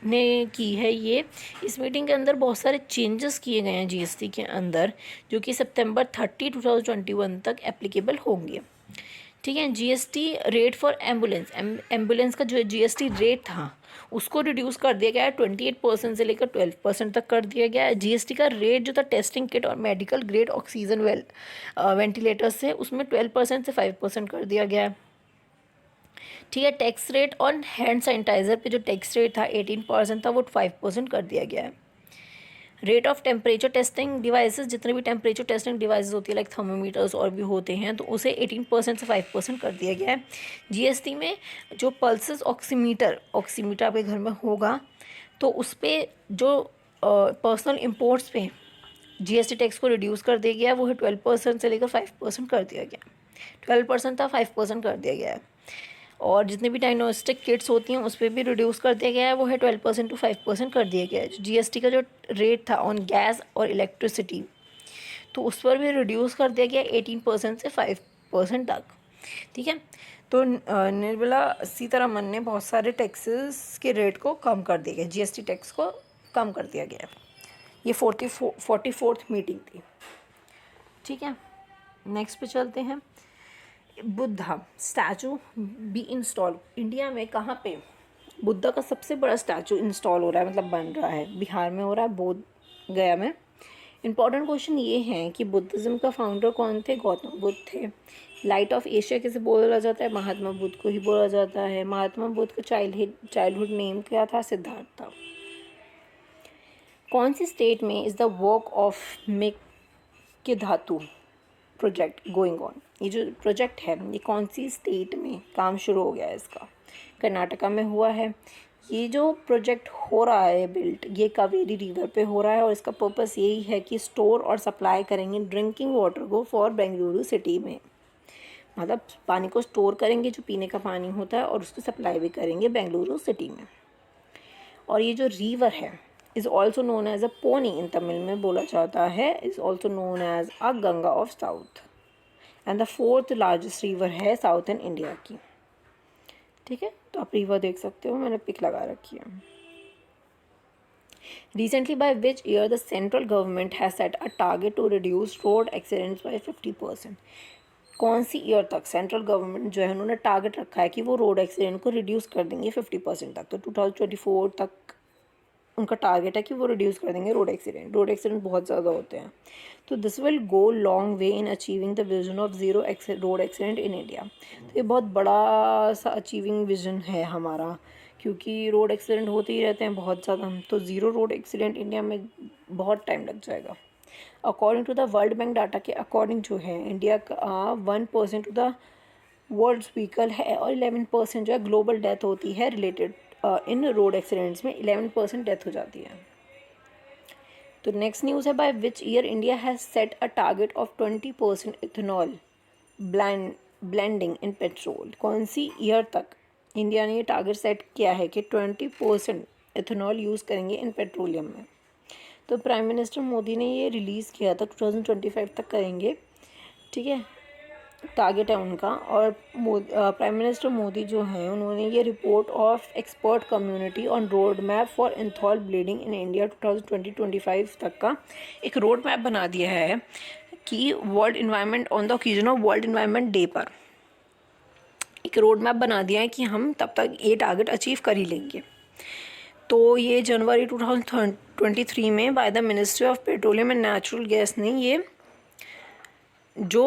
ने की है ये। इस मीटिंग के अंदर बहुत सारे चेंजेस किए गए हैं GST के अंदर, जो कि सितंबर 30, 2021 तक एप्लीकेबल होंगे। ठीक है, GST रेट फॉर एम्बुलेंस का जो GST रेट था उसको रिड्यूस कर दिया गया है, 28% से लेकर 12% तक कर दिया गया है। GST का रेट जो था टेस्टिंग किट और मेडिकल ग्रेड ऑक्सीजन वेंटिलेटर से, उसमें 12% से 5% कर दिया गया है। ठीक है, tax rate on hand sanitiser पे जो टैक्स रेट था 18% था, वो 5% कर दिया गया है। Rate of temperature testing devices, जितने भी टेम्परेचर टेस्टिंग डिवाइसेस होती है लाइक थर्मोमीटर्स और भी होते हैं, तो उसे 18% से 5% कर दिया गया है। GST में जो पल्सेस ऑक्सीमीटर आपके घर में होगा, तो उस पर जो पर्सनल इम्पोर्ट्स पे GST टैक्स को रिड्यूस कर दिया गया है, वो है 12% से लेकर 5% कर दिया गया। 12% था, 5% कर दिया गया है। और जितने भी डायग्नोस्टिक किट्स होती हैं उस पर भी रिड्यूस कर दिया गया है, वो है 12% to 5% कर दिया गया है। GST का जो रेट था ऑन गैस और इलेक्ट्रिसिटी, तो उस पर भी रिड्यूस कर दिया गया 18% से 5% तक। ठीक है, तो निर्मला सीतारमन ने बहुत सारे टैक्सेस के रेट को कम कर दिया गया, GST टैक्स को कम कर दिया गया। ये 44th मीटिंग थी। ठीक है, नेक्स्ट पे चलते हैं। Buddha statue be install, India में कहाँ पे बुद्धा का सबसे बड़ा स्टैचू इंस्टॉल हो रहा है, मतलब बन रहा है, बिहार में हो रहा है, बोध गया में। इंपॉर्टेंट क्वेश्चन ये है कि बुद्धिज़्म का फाउंडर कौन थे? गौतम बुद्ध थे। लाइट ऑफ एशिया किसे बोला जाता है? महात्मा बुद्ध को ही बोला जाता है। महात्मा बुद्ध का चाइल्डहुड नेम क्या था? सिद्धार्थ था। कौन सी स्टेट में is the work of make धातु प्रोजेक्ट गोइंग ऑन? ये जो प्रोजेक्ट है ये कौन सी स्टेट में काम शुरू हो गया है इसका? कर्नाटका में हुआ है। ये जो प्रोजेक्ट हो रहा है बिल्ट, ये कावेरी रिवर पे हो रहा है और इसका पर्पस यही है कि स्टोर और सप्लाई करेंगे ड्रिंकिंग वाटर को फॉर बेंगलुरु सिटी में। मतलब पानी को स्टोर करेंगे जो पीने का पानी होता है और उसकी सप्लाई भी करेंगे बेंगलुरु सिटी में। और ये जो रिवर है is also known as a Ponni, इन तमिल में बोला जाता है, is also known as a Ganga of south and the fourth largest river है साउथ इन इंडिया की। ठीक है, तो आप रिवर देख सकते हो, मैंने पिक लगा रखी है। Recently, by which year the central government has set a target to reduce road accidents by 50%? कौन सी ईयर तक सेंट्रल गवर्नमेंट जो है उन्होंने टारगेट रखा है कि वो रोड एक्सीडेंट को रिड्यूस कर देंगे 50% तक? तो 2024 तक उनका टारगेट है कि वो रिड्यूस कर देंगे रोड एक्सीडेंट बहुत ज़्यादा होते हैं। तो this will go long way in achieving the vision of zero road accident in India. तो ये बहुत बड़ा सा अचीविंग विजन है हमारा, क्योंकि रोड एक्सीडेंट होते ही रहते हैं बहुत ज़्यादा, तो ज़ीरो रोड एक्सीडेंट इंडिया में बहुत टाइम लग जाएगा। According to the world bank data के अकॉर्डिंग जो है इंडिया का 1% टू द वर्ल्ड व्हीकल है और 11% जो है ग्लोबल डेथ होती है रिलेटेड इन रोड एक्सीडेंट्स में 11% डेथ हो जाती है। तो नेक्स्ट न्यूज़ है, by which year India has set a target of 20% ethanol blending in petrol? कौन सी ईयर तक इंडिया ने ये टारगेट सेट किया है कि 20% इथेनॉल यूज़ करेंगे इन पेट्रोलियम में? तो प्राइम मिनिस्टर मोदी ने ये रिलीज़ किया था 2025 तक करेंगे। ठीक है, टारगेट है उनका। और प्राइम मिनिस्टर मोदी जो हैं उन्होंने ये report of expert community on road map for ethanol bleeding in India 2020-25 तक का एक रोड मैप बना दिया है कि world environment on the occasion of world environment day पर एक रोड मैप बना दिया है कि हम तब तक ये टारगेट अचीव कर ही लेंगे। तो ये जनवरी 2023 में by the ministry of petroleum and natural gas ने ये जो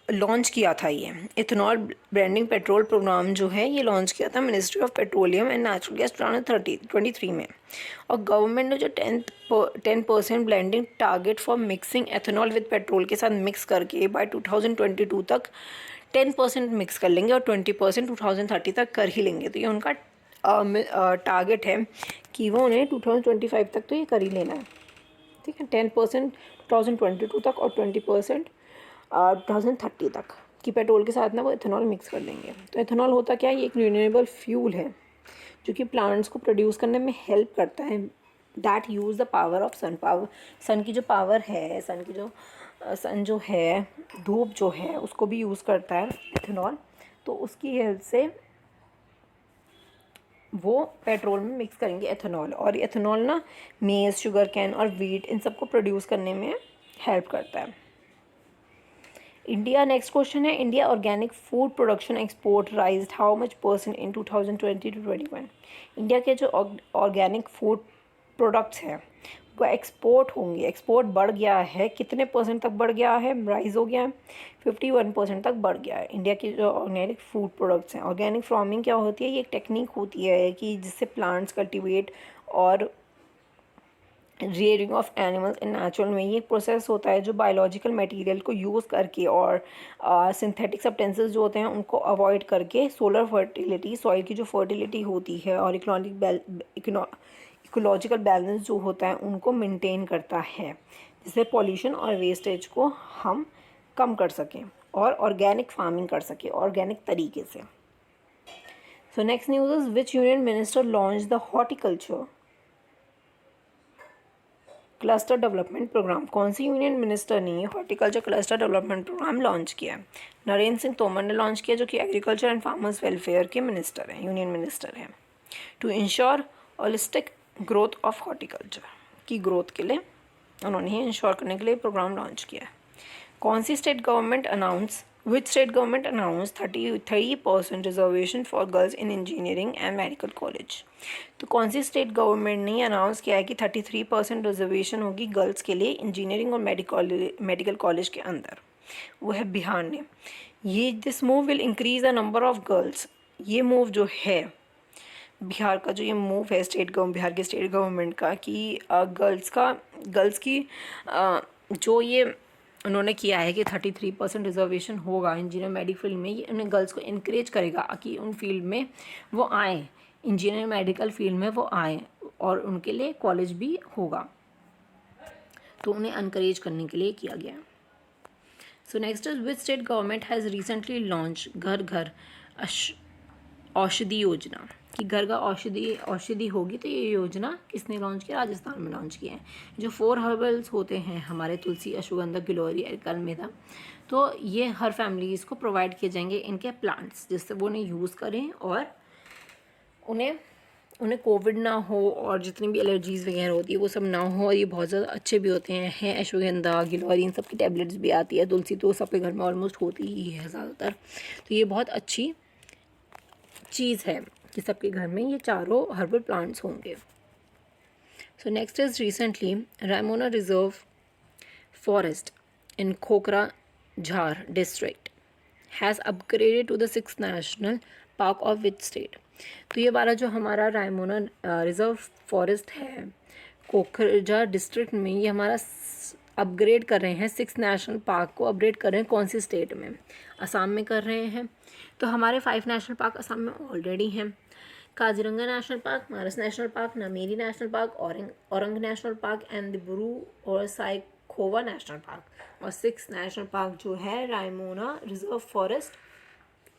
लॉन्च किया था, ये इथेनॉल ब्लेंडिंग पेट्रोल प्रोग्राम जो है ये लॉन्च किया था ministry of petroleum and natural gas 2023 में। और गवर्नमेंट ने जो 10% blending target for mixing ethanol with petrol के साथ मिक्स करके बाय 2022 तक 10% मिक्स कर लेंगे और 20% 2030 तक कर ही लेंगे। तो ये उनका टारगेट है कि वो उन्हें 2025 तक तो ये कर ही लेना है। ठीक है, 10% 2022 तक और 20% 2030 तक कि पेट्रोल के साथ ना वो इथेनॉल मिक्स कर देंगे। तो इथेनॉल होता क्या है? ये एक रिन्यूएबल फ्यूल है जो कि प्लांट्स को प्रोड्यूस करने में हेल्प करता है। That use the power of sun power, sun की जो पावर है, सन जो है, धूप जो है उसको भी यूज़ करता है इथेनॉल। तो उसकी हेल्प से वो पेट्रोल में मिक्स करेंगे एथेनॉल, और एथेनॉल ना मेज़, शुगर कैन और वीट इन सबको प्रोड्यूस करने में हेल्प करता है। इंडिया, नेक्स्ट क्वेश्चन है, India organic food production export राइज्ड how much % in 2020-21? India के जो ऑर्गेनिक फूड प्रोडक्ट्स हैं वो एक्सपोर्ट होंगे, एक्सपोर्ट बढ़ गया है, कितने % तक बढ़ गया है? राइज हो गया है, 51% तक बढ़ गया है इंडिया की जो ऑर्गेनिक फूड प्रोडक्ट्स हैं। ऑर्गेनिक फार्मिंग क्या होती है? ये एक टेक्निक होती है कि जिससे प्लांट्स कल्टीवेट और rearing of animals in natural में, ये प्रोसेस होता है जो बायोलॉजिकल मटेरियल को यूज़ करके और सिंथेटिक सब्सटेंसेस जो होते हैं उनको अवॉइड करके सोलर फर्टिलिटी, सॉइल की जो फर्टिलिटी होती है और इकोलॉजिकल बैलेंस जो होता है उनको मेंटेन करता है, जिससे पॉल्यूशन और वेस्टेज को हम कम कर सकें और ऑर्गेनिक फार्मिंग कर सकें ऑर्गेनिक तरीके से। So next news is, which union minister launch the horticulture cluster development programme? कौन सी यूनियन मिनिस्टर ने horticulture cluster development programme launch किया? नरेंद्र सिंह तोमर ने लॉन्च किया, जो कि एग्रीकल्चर एंड फार्मर्स वेलफेयर के मिनिस्टर हैं, यूनियन मिनिस्टर हैं। To ensure holistic growth of horticulture की ग्रोथ के लिए उन्होंने इंश्योर करने के लिए प्रोग्राम लॉन्च किया है। कौन सी state government announce Which state government announced 33% reservation for girls in engineering and medical college? तो कौन सी स्टेट गवर्नमेंट ने अनाउंस किया है कि 33% रिजर्वेशन होगी गर्ल्स के लिए इंजीनियरिंग और मेडिकल कॉलेज के अंदर? वो है बिहार ने। ये this move will increase the number of girls. ये मूव जो है बिहार का, जो ये मूव है बिहार के स्टेट गवर्नमेंट का कि गर्ल्स की जो ये उन्होंने किया है कि 33% रिजर्वेशन होगा इंजीनियर मेडिकल फील्ड में, ये उन्हें गर्ल्स को इनक्रेज करेगा कि उन फील्ड में वो आएँ, इंजीनियर मेडिकल फील्ड में वो आएँ और उनके लिए कॉलेज भी होगा, तो उन्हें इनक्रेज करने के लिए किया गया। सो next is which state government has recently launch घर घर औषधि योजना? कि घर का औषधि होगी, तो ये योजना किसने लॉन्च किया? राजस्थान में लॉन्च किया है। जो 4 हर्बल्स होते हैं हमारे, तुलसी, अश्वगंधा, गिलोरी, कलमेदा, तो ये हर फैमिलीज़ को प्रोवाइड किए जाएंगे इनके प्लांट्स, जिससे वो उन्हें यूज़ करें और उन्हें कोविड ना हो और जितनी भी एलर्जीज़ वगैरह होती है वो सब ना हो। और ये बहुत ज़्यादा अच्छे भी होते हैं अश्वगंधा, गिलोरी, इन सब की टैबलेट्स भी आती है। तुलसी तो सबके घर में ऑलमोस्ट होती ही है ज़्यादातर, तो ये बहुत अच्छी चीज़ है कि सबके घर में ये चारों हर्बल प्लांट्स होंगे। So next is recently Raimona reserve forest in Kokrajhar district has upgraded to the 6th national park of which state? तो ये वाला जो हमारा रायमोना रिजर्व फॉरेस्ट है खोखराझार डिस्ट्रिक्ट में, ये हमारा अपग्रेड कर रहे हैं 6th नेशनल पार्क को अपग्रेड कर रहे हैं। कौन सी स्टेट में? असम में कर रहे हैं। तो हमारे 5 नेशनल पार्क असम में ऑलरेडी हैं। Kaziranga national park, Manas national park, Nameri national park, Orang national park and Dibru और साइखोवा नेशनल पार्क। और 6th नेशनल पार्क जो है रायमोना रिजर्व फॉरेस्ट,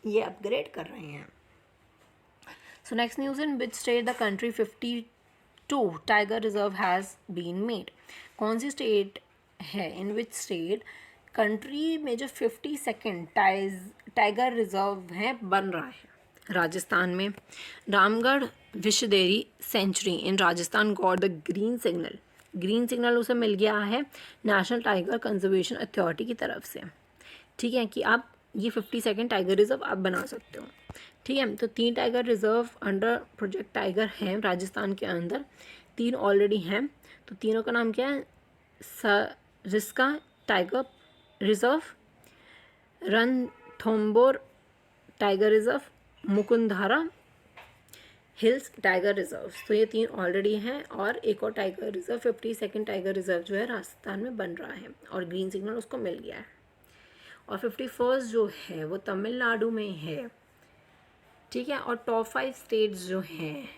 ये अपग्रेड कर रहे हैं। So next news, in which state the country 52 tiger reserve has been made? कौन सी स्टेट है, in which state कंट्री में जो 52nd टाइगर रिजर्व है बन रहा है? राजस्थान में। Ramgarh Vishdhari sanctuary in Rajasthan got the green signal उसे मिल गया है नेशनल टाइगर कंजर्वेशन अथॉरिटी की तरफ से। ठीक है, कि आप ये 52nd टाइगर रिजर्व आप बना सकते हो। ठीक है, तो 3 tiger reserve under project tiger हैं राजस्थान के अंदर, 3 ऑलरेडी हैं। तो तीनों का नाम क्या है? Sariska tiger reserve, Ranthambore tiger reserve, Mukundara hills tiger reserve. तो ये 3 ऑलरेडी हैं और एक और tiger reserve 52nd tiger reserve जो है राजस्थान में बन रहा है और ग्रीन सिग्नल उसको मिल गया है। और 51st जो है वो तमिलनाडु में है। ठीक है, और टॉप 5 स्टेट्स जो हैं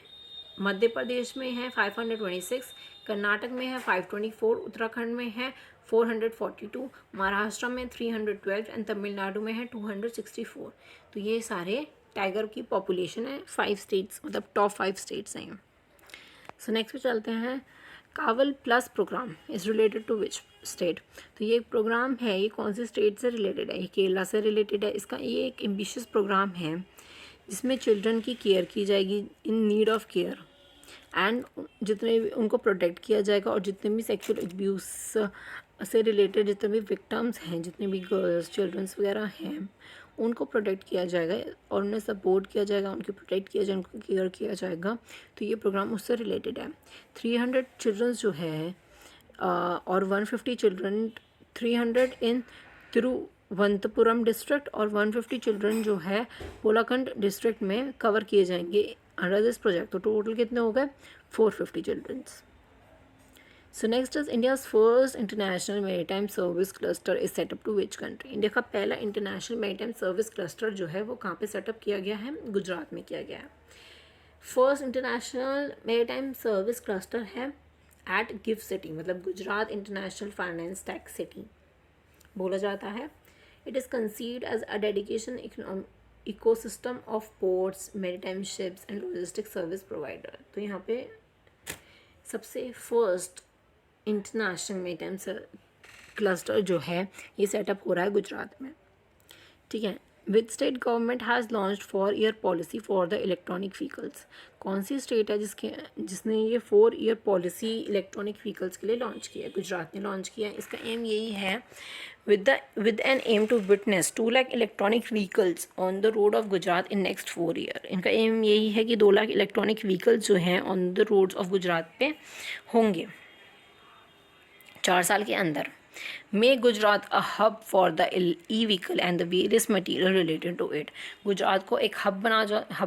मध्य प्रदेश में है 526, कर्नाटक में है 524, उत्तराखंड में है 442, महाराष्ट्र में 312 एंड तमिलनाडु में है 264। तो ये सारे टाइगर की पॉपुलेशन है 5 स्टेट्स, मतलब टॉप 5 स्टेट्स हैं। सो नेक्स्ट पे चलते हैं। Kaval plus programme is related to which state? तो ये एक प्रोग्राम है, ये कौन से स्टेट से रिलेटेड है? ये केरला से रिलेटेड है। इसका ये एक एम्बिशियस प्रोग्राम है जिसमें चिल्ड्रन की केयर की जाएगी in need of care and जितने भी उनको प्रोटेक्ट किया जाएगा और जितने भी सेक्सुअल एब्यूज़ से रिलेटेड जितने भी विक्टिम्स हैं, जितने भी गर्ल्स चिल्ड्रंस वगैरह हैं, उनको प्रोटेक्ट किया जाएगा और उन्हें सपोर्ट किया जाएगा, उनकी प्रोटेक्ट किया जाएगा, उनको केयर किया जाएगा। तो ये प्रोग्राम उससे रिलेटेड है। 300 चिल्ड्रंस जो है और 150 चिल्ड्रन, 300 इन तिरुवनंतपुरम डिस्ट्रिक्ट और 150 चिल्ड्रन जो है पोलाखंड डिस्ट्रिक्ट में कवर किए जाएंगे अंडर दिस प्रोजेक्ट। तो टोटल कितने हो गए? 450 childrens. So next is India's first international maritime service cluster is set up to which country? India का पहला इंटरनेशनल मैरीटाइम सर्विस क्लस्टर जो है वो कहाँ पे सेटअप किया गया है? गुजरात में किया गया है। First international maritime service cluster है एट गिफ्ट सिटी, मतलब Gujarat international finance tech city बोला जाता है। It is conceived as a dedication ecosystem of ports, maritime ships and logistic service provider. तो यहाँ पे सबसे फर्स्ट इंटरनेशनल मैरीटाइम क्लस्टर जो है ये सेटअप हो रहा है गुजरात में। ठीक है, which state government has launched 4 year policy for the electronic vehicles? कौन सी स्टेट है जिसने ये 4 ईयर पॉलिसी इलेक्ट्रॉनिक व्हीकल्स के लिए लॉन्च किया है? गुजरात ने लॉन्च किया है। इसका एम यही है, with an aim to witness 2 lakh electronic vehicles on the road of Gujarat in next 4 year। इनका एम यही है कि 2 लाख इलेक्ट्रॉनिक व्हीकल्स जो हैं on the roads of Gujarat पे होंगे 4 साल के अंदर। Make Gujarat a hub for the e vehicle and the various material related to it. Gujarat को एक हब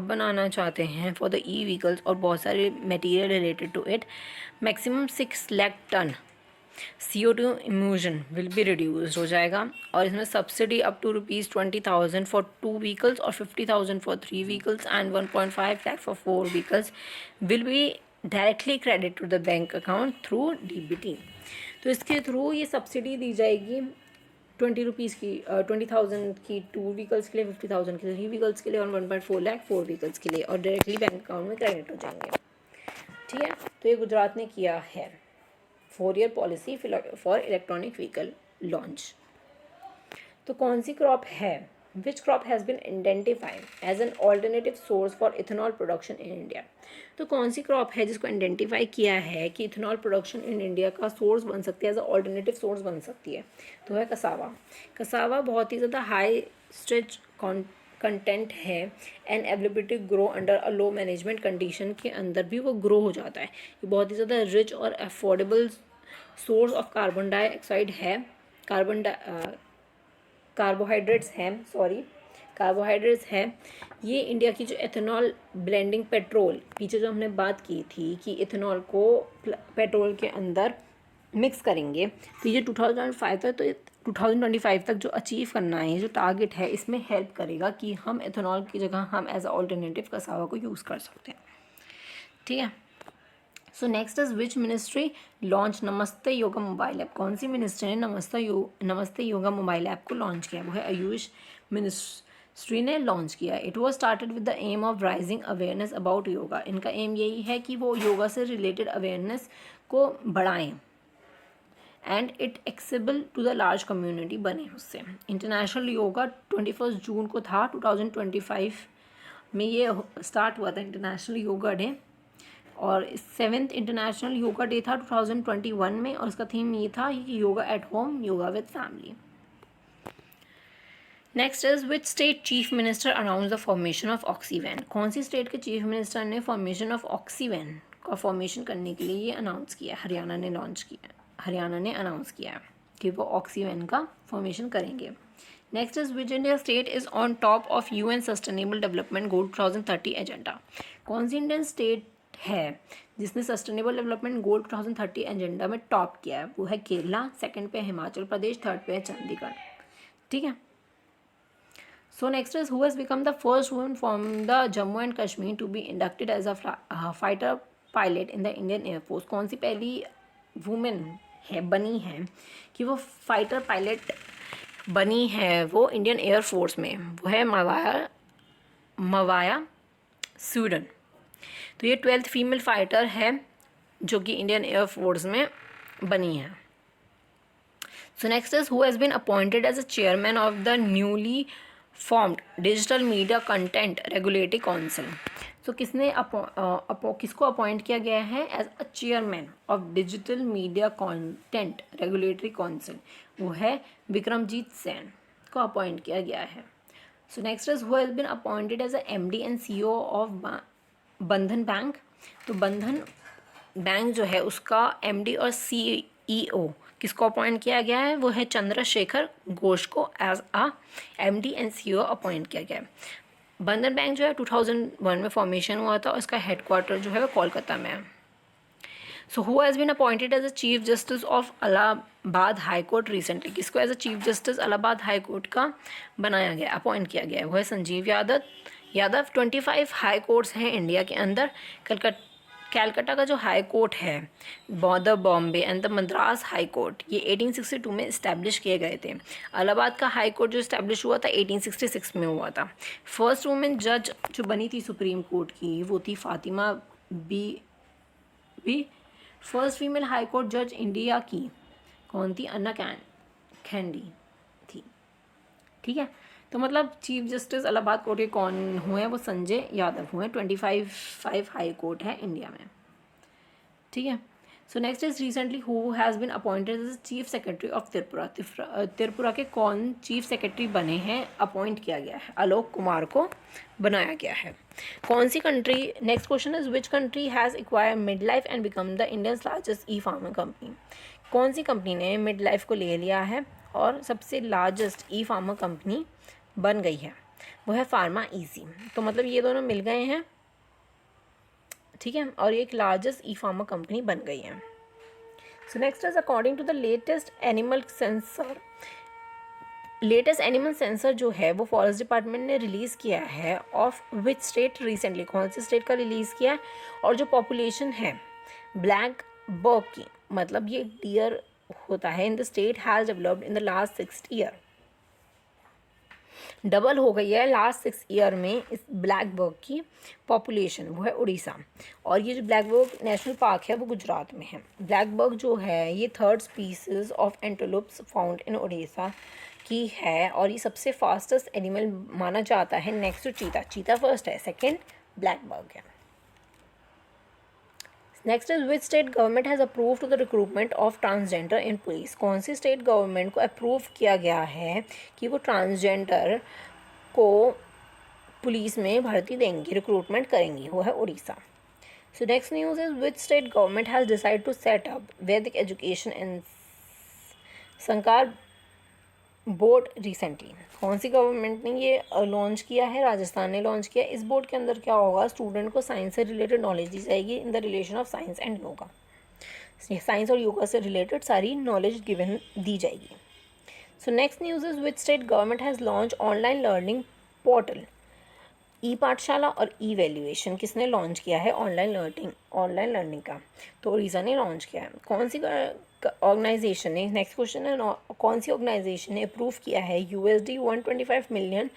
बनाना चाहते हैं फॉर द ई व्हीकल्स और बहुत सारे material related to it. Maximum 6 lakh ton CO2 emotion will be reduced हो जाएगा, और इसमें subsidy up to ₹20,000 for 2 vehicles और 50,000 for 3 vehicles and 1.5 lakh for 4 vehicles will be directly credit to the bank account through DBT। तो इसके through ये subsidy दी जाएगी ₹20 की, 20,000 की 2 व्हीकल्स के लिए, 50,000 के 3 व्हीकल्स के लिए और 1.4 लाख 4 व्हीकल्स के लिए, और डायरेक्टली बैंक अकाउंट में क्रेडिट हो जाएंगे। ठीक है, तो ये गुजरात ने किया है 4 year policy for electronic vehicle launch. तो कौन सी क्रॉप है? Which crop has been identified as an alternative source for ethanol production in India? तो कौन सी क्रॉप है जिसको आइडेंटिफाई किया है कि इथेनॉल प्रोडक्शन इन इंडिया का सोर्स बन सकती है, एज अ ऑल्टरनेटिव सोर्स बन सकती है? तो है कसावा। कसावा बहुत ही ज़्यादा हाई स्ट्रेच कंटेंट है and ability grow under a low management condition के अंदर भी वो ग्रो हो जाता है। ये बहुत ही ज़्यादा रिच और affordable source of carbon dioxide है, कार्बोहाइड्रेट्स हैं। ये इंडिया की जो एथेनॉल ब्लेंडिंग पेट्रोल, पीछे जो हमने बात की थी कि इथेनॉल को पेट्रोल के अंदर मिक्स करेंगे, तो ये 2005 तक, तो 2025 तक जो अचीव करना है, जो टारगेट है, इसमें हेल्प करेगा कि हम एथेनॉल की जगह हम एज अ ऑल्टरनेटिव कसावा को यूज़ कर सकते हैं। ठीक है, so next is which ministry launch Namaste yoga mobile app? कौन सी मिनिस्ट्री ने नमस्ते योगा मोबाइल ऐप को लॉन्च किया? वो है आयुष मिनिस्ट्री ने लॉन्च किया। It was started with the aim of raising awareness about yoga. इनका एम यही है कि वो योगा से रिलेटेड अवेयरनेस को बढ़ाएं and it accessible to the large community बने उससे। इंटरनेशनल योगा 21 जून को था 2025 में, ये स्टार्ट हुआ था इंटरनेशनल योगा डे, और 7th इंटरनेशनल योगा डे था 2021 में, और इसका थीम ये था कि yoga at home, yoga with family. Next is which state chief minister announce the formation of oxyvan? कौन सी स्टेट के चीफ मिनिस्टर ने फॉर्मेशन ऑफ ऑक्सीवैन का फॉर्मेशन करने के लिए ये अनाउंस किया? हरियाणा ने अनाउंस किया कि वो ऑक्सीवैन का फॉर्मेशन करेंगे। Next is which India state is on top of UN sustainable development goal 2030 agenda? कौन सी इंडियन स्टेट है जिसने सस्टेनेबल डेवलपमेंट गोल 2030 एजेंडा में टॉप किया है? वो है केरला, सेकंड पे हिमाचल प्रदेश, थर्ड पे है चंडीगढ़। ठीक है, so next is who has become the first woman from the Jammu and Kashmir to be inducted as a fighter pilot in the Indian air force? कौन सी पहली वुमेन बनी है कि वो फाइटर पायलट बनी है वो इंडियन एयरफोर्स में? वो है मवाया स्वीडन। तो ये 12th फीमेल फाइटर है जो कि इंडियन एयरफोर्स में बनी है। So next is who has been appointed as a chairman of the newly formed digital media content regulatory council? So किसको अपॉइंट किया गया है as a chairman of digital media content regulatory council? वो है विक्रमजीत सेन को अपॉइंट किया गया है। So next is who has been appointed as a MD and CEO of Bandhan bank? तो बंधन बैंक जो है उसका MD और CEO किसको अपॉइंट किया गया है? वो है चंद्रशेखर घोष को as a MD and CEO appoint किया गया है। बंधन बैंक जो है 2001 में फॉर्मेशन हुआ था और इसका हेडक्वार्टर जो है वो कोलकाता में है। So who has been appointed as a chief justice of Allahabad high court recently? किसको as a chief justice Allahabad high court का बनाया गया, अपॉइंट किया गया है? वो है संजीव यादव। 25 हाई कोर्ट्स हैं इंडिया के अंदर। कैलकाटा का जो हाई कोर्ट है, the Bombay and the Madras high court, ये 1862 में इस्टेब्लिश किए गए थे। इलाहाबाद का हाई कोर्ट जो इस्टेब्लिश हुआ था 1866 में हुआ था। फर्स्ट वुमेन जज जो बनी थी सुप्रीम कोर्ट की वो थी Fatima Bi. First female high court जज इंडिया की कौन थी? अन्ना खैंडी थी। ठीक है, तो मतलब चीफ जस्टिस इलाहाबाद कोर्ट के कौन हुए हैं, वो संजय यादव हुए हैं। 25 हाई कोर्ट है इंडिया में, ठीक है। So next is recently who has been appointed as chief secretary of Tripura. Tripura के कौन चीफ सेक्रेटरी बने हैं, अपॉइंट किया गया है, आलोक कुमार को बनाया गया है। कौन सी country, next question is which country has acquire mid life and become the Indians largest e pharma company. कौन सी कंपनी ने मिड लाइफ को ले लिया है और सबसे लार्जेस्ट ई फार्मा कंपनी बन गई है, वो है फार्मा ईजी। तो मतलब ये दोनों मिल गए हैं, ठीक है, और ये एक लार्जेस्ट ई फार्मा कंपनी बन गई है। So next is according to the latest animal census जो है वो फॉरेस्ट डिपार्टमेंट ने रिलीज़ किया है ऑफ विच स्टेट रिसेंटली, कौन से स्टेट का रिलीज़ किया है। और जो पॉपुलेशन है ब्लैक बर्ड की, मतलब ये डियर होता है इन the state has developed in the last 6 year, double हो गई है लास्ट 6 ईयर में इस ब्लैक बर्ड की पॉपुलेशन, वो है उड़ीसा। और ये जो ब्लैक बर्ड नेशनल पार्क है वो गुजरात में है। ब्लैक बर्ड जो है ये 3rd species of antelopes found in Orissa की है, और ये सबसे फास्टेस्ट एनिमल माना जाता है नेक्स्ट टू चीता। चीता फर्स्ट है, सेकेंड ब्लैक बर्ड है। Next is which state government has approve to the recruitment of transgender in police. कौन सी स्टेट गवर्नमेंट को अप्रूव किया गया है कि वो ट्रांसजेंडर को पुलिस में भर्ती देंगी, रिक्रूटमेंट करेंगी, वो है Orissa. So next news is which state government has decide to set up Vedic education and Sanskar board recently. कौन सी गवर्नमेंट ने ये लॉन्च किया है, राजस्थान ने लॉन्च किया। इस बोर्ड के अंदर क्या होगा, स्टूडेंट को साइंस से रिलेटेड नॉलेज दी जाएगी in the relation of science and yoga. Science और योगा से रिलेटेड सारी नॉलेज गिवन दी जाएगी। So next news is which state government has launch online learning portal. E Pathshala और ई वैल्यूएशन किसने लॉन्च किया है, ऑनलाइन लर्निंग का, तो उड़ीसा ने लॉन्च किया है। कौन सी ऑर्गेनाइजेशन ने, नेक्स्ट क्वेश्चन है, कौन सी ऑर्गेनाइजेशन ने अप्रूव किया है USD 125 million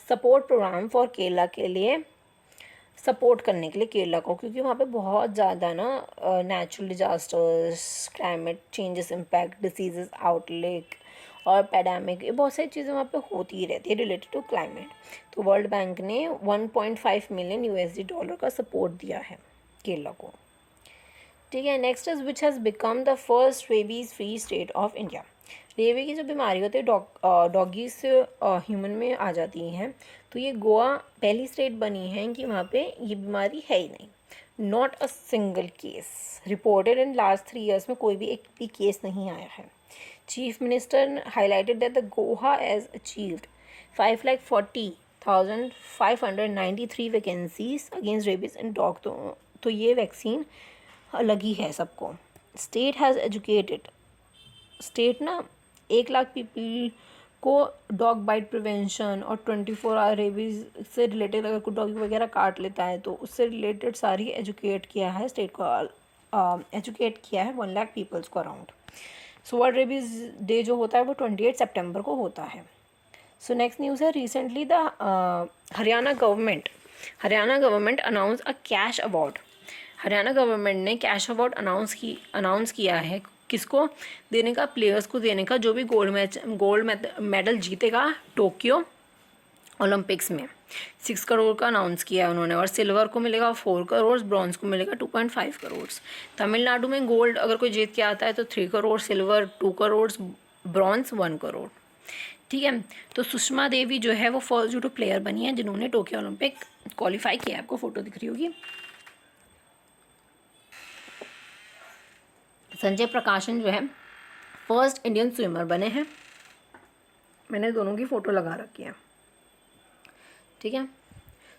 support programme for Kerala के लिए, सपोर्ट करने के लिए केरला को, क्योंकि वहाँ पे बहुत ज़्यादा ना natural disasters, climate changes impact, diseases, outbreak और पैडेमिक, ये बहुत सारी चीज़ें वहाँ पे होती ही रहती है रिलेटेड टू क्लाइमेट। तो वर्ल्ड बैंक ने 1.5 मिलियन USD का सपोर्ट दिया है केरला को, ठीक है। Next is which has become the first rabies free state of India. Rabi की जो बीमारी होती है डॉगी से ह्यूमन में आ जाती हैं, तो ये गोवा पहली स्टेट बनी है कि वहाँ पे ये बीमारी है ही नहीं। Not a single case reported in last 3 years में कोई भी एक भी केस नहीं आया है। Chief minister highlighted that the Goa has achieved 5,40,593 vacancies against rabies in dog. तो ये वैक्सीन अलग ही है सबको। स्टेट हैज़ एजुकेटेड, स्टेट ना 1 लाख पीपल को डॉग बाइट प्रिवेंशन और 24 आवर रेबीज़ से रिलेटेड अगर कोई डॉग वगैरह काट लेता है तो उससे रिलेटेड सारी एजुकेट किया है, स्टेट को एजुकेट किया है 1 लाख पीपल्स को around. So world rabies day जो होता है वो 28 सितंबर को होता है। सो नेक्स्ट न्यूज़ है recently the Haryana government announce a cash award. Haryana government ने कैश अवार्ड अनाउंस किया है, किसको देने का, प्लेयर्स को देने का जो भी गोल्ड मेडल जीतेगा टोक्यो ओलंपिक्स में। 6 करोड़ का अनाउंस किया है उन्होंने, और सिल्वर को मिलेगा 4 करोड़, ब्रॉन्ज को मिलेगा 2.5 करोड़। तमिलनाडु में गोल्ड अगर कोई जीत के आता है तो 3 करोड़, सिल्वर 2 करोड़, ब्रॉन्ज 1 करोड़, ठीक है। तो सुषमा देवी जो है वो फर्स्ट जूडो प्लेयर बनी है जिन्होंने टोक्यो ओलंपिक क्वालिफाई किया। आपको फोटो दिख रही होगी। संजय प्रकाशन जो है फर्स्ट इंडियन स्विमर बने हैं, मैंने दोनों की फ़ोटो लगा रखी है, ठीक है।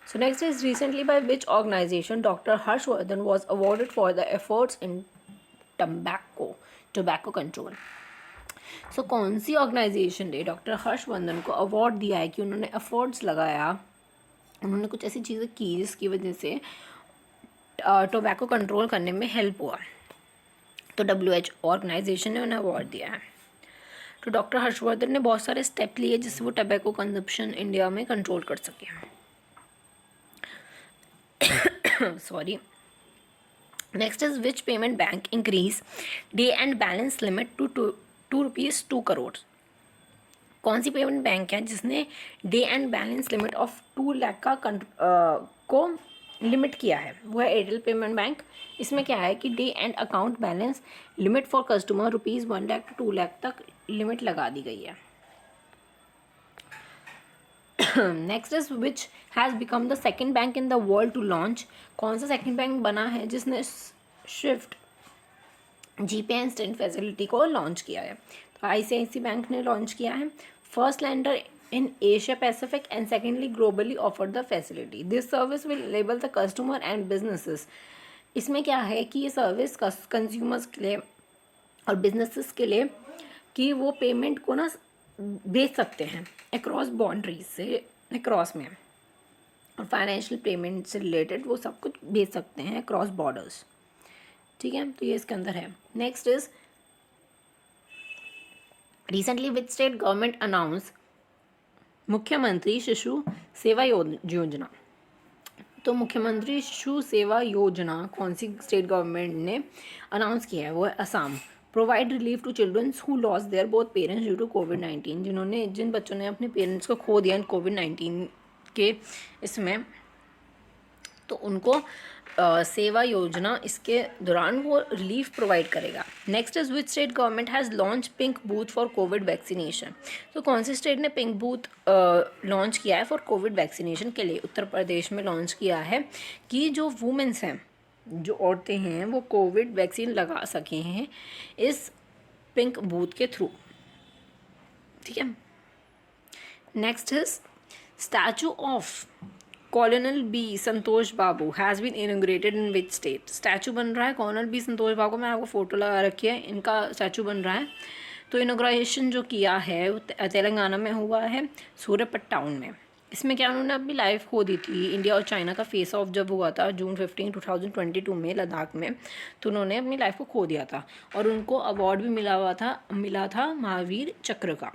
So next is recently by which organization doctor Harshvardhan was awarded for the efforts in tobacco control. So कौन सी ऑर्गेनाइजेशन ने डॉक्टर हर्षवर्धन को अवार्ड दिया है कि उन्होंने एफर्ट्स लगाया, उन्होंने कुछ ऐसी चीज़ें की जिसकी वजह से टोबैको कंट्रोल करने में हेल्प हुआ। तो WHO ऑर्गेनाइजेशन ने उन्हें अवार्ड दिया है। तो डॉक्टर हर्षवर्धन ने बहुत सारे स्टेप लिए जिससे वो टबैको कंजप्शन इंडिया में कंट्रोल कर सके। Sorry. Next is which payment bank increase day end balance limit to ₹2 crore. कौन सी पेमेंट बैंक है जिसने day end balance limit of 2 lakh का को लिमिट किया है? वो है एयरटेल पेमेंट बैंक। इसमें क्या है कि day end account balance limit for customer ₹1 lakh to 2 lakh तक लिमिट लगा दी गई है। Next is which has become the second bank in the world to launch. कौन सा सेकेंड बैंक बना है जिसने स्विफ्ट जीपे इंस्टेंट फैसिलिटी को लॉन्च किया है? तो ICICI बैंक ने लॉन्च किया है। First lender in Asia Pacific and secondly globally offer the facility. This service will enable the customer and businesses. इसमें क्या है कि ये सर्विस कंज्यूमर्स के लिए और बिजनेसेस के लिए कि वो पेमेंट को ना भेज सकते हैं अक्रॉस बाउंड्रीज से, अक्रॉस में, और फाइनेंशियल पेमेंट से रिलेटेड वो सब कुछ भेज सकते हैं अक्रॉस बॉर्डर्स। ठीक है, तो ये इसके अंदर है। Next is recently which state government announce मुख्यमंत्री शिशु सेवा योजना। तो मुख्यमंत्री शिशु सेवा योजना कौन सी स्टेट गवर्नमेंट ने अनाउंस किया है? वो है Assam. Provide relief to childrens who loss their both parents due to कोविड-19। जिन बच्चों ने अपने पेरेंट्स को खो दिया कोविड-19 के इसमें, तो उनको सेवा योजना इसके दौरान वो रिलीफ प्रोवाइड करेगा। Next is which state government has launch pink booth for Covid vaccination. तो कौन सी स्टेट ने पिंक बूथ लॉन्च किया है फॉर कोविड वैक्सीनेशन के लिए? उत्तर प्रदेश में लॉन्च किया है कि जो वुमेंस हैं, जो औरतें हैं, वो कोविड वैक्सीन लगा सके हैं इस पिंक बूथ के थ्रू। ठीक है, next is statue of कॉलोनल B Santosh Babu has been inaugurated in which state. Statue बन रहा है कॉलोनल बी संतोष बाबू, मैं आपको फ़ोटो लगा रखी है, इनका स्टैचू बन रहा है। तो इनॉग्रेशन जो किया है वो तेलंगाना में हुआ है, सूर्यपट टाउन में। इसमें क्या, उन्होंने अपनी लाइफ खो दी थी। इंडिया और चाइना का फेस ऑफ जब हुआ था जून 15, 2022 में लद्दाख में, तो उन्होंने अपनी लाइफ को खो दिया था और उनको अवार्ड भी मिला था महावीर चक्र का।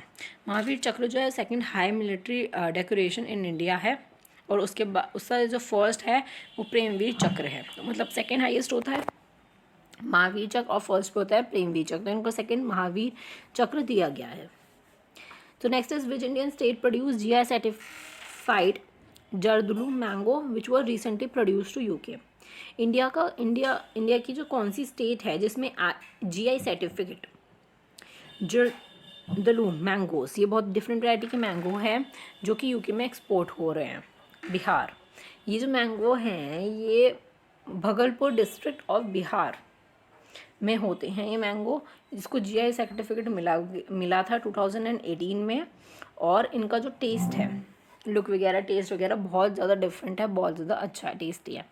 महावीर चक्र जो है second high military decoration in India है, और उसके बाद उसका जो फर्स्ट है वो प्रेमवीर चक्र है। तो मतलब सेकंड हाईएस्ट होता है महावीर चक्र और फर्स्ट पे होता है प्रेमवीर चक्र, तो इनको सेकंड महावीर चक्र दिया गया है। तो next is which Indian state produce GI certified Zardalu mango which were recently produce to UK। India की जो कौन सी स्टेट है जिसमें GI सर्टिफिकेट जर्दलू मैंगोस, ये बहुत डिफरेंट वैरायटी के मैंगो हैं जो कि UK में एक्सपोर्ट हो रहे हैं। बिहार। ये जो मैंगो हैं ये भागलपुर डिस्ट्रिक्ट ऑफ बिहार में होते हैं। ये मैंगो जिसको GI सर्टिफिकेट मिला था 2018 में, और इनका जो टेस्ट है, लुक वगैरह, टेस्ट वगैरह बहुत ज़्यादा डिफरेंट है, बहुत ज़्यादा अच्छा टेस्टी है।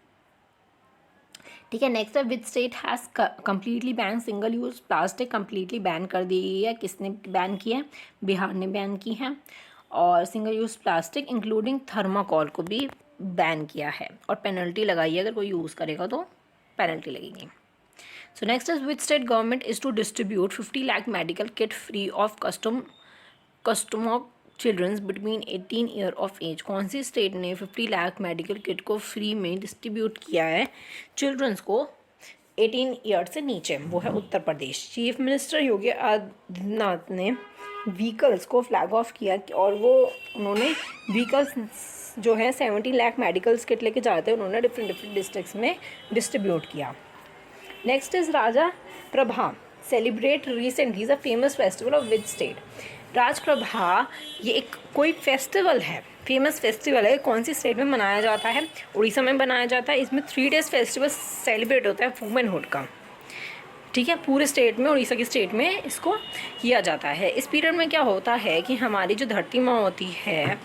ठीक है, नेक्स्ट है which state has completely ban single use plastic. Completely ban कर दी गई है। किसने बैन की है? बिहार ने बैन की है। और single use plastic including thermocol को भी बैन किया है, और पेनल्टी लगाई है, अगर कोई यूज़ करेगा तो पेनल्टी लगेगी। So next is which state government is to distribute 50 lakh medical kit free of custom of childrens between 18 year of age. कौन सी स्टेट ने 50 लाख मेडिकल किट को फ्री में डिस्ट्रीब्यूट किया है चिल्ड्रंस को 18 ईयर से नीचे? वो है उत्तर प्रदेश। चीफ मिनिस्टर योगी आदित्यनाथ ने व्हीकल्स को फ्लैग ऑफ किया और उन्होंने व्हीकल्स जो है 70 लाख मेडिकल्स किट लेके जाते हैं, उन्होंने डिफरेंट डिस्ट्रिक्ट्स में डिस्ट्रीब्यूट किया। Next is Raja Parba celebrate recently is a famous festival of which state. Raj Parba ये एक कोई फेस्टिवल है, फेमस फेस्टिवल है, कौन सी स्टेट में मनाया जाता है? उड़ीसा में मनाया जाता है। इसमें 3 डेज फेस्टिवल सेलिब्रेट होता है वुमेनहुड का। ठीक है, पूरे स्टेट में, उड़ीसा की स्टेट में इसको किया जाता है। इस पीरियड में क्या होता है कि हमारी जो धरती माँ होती है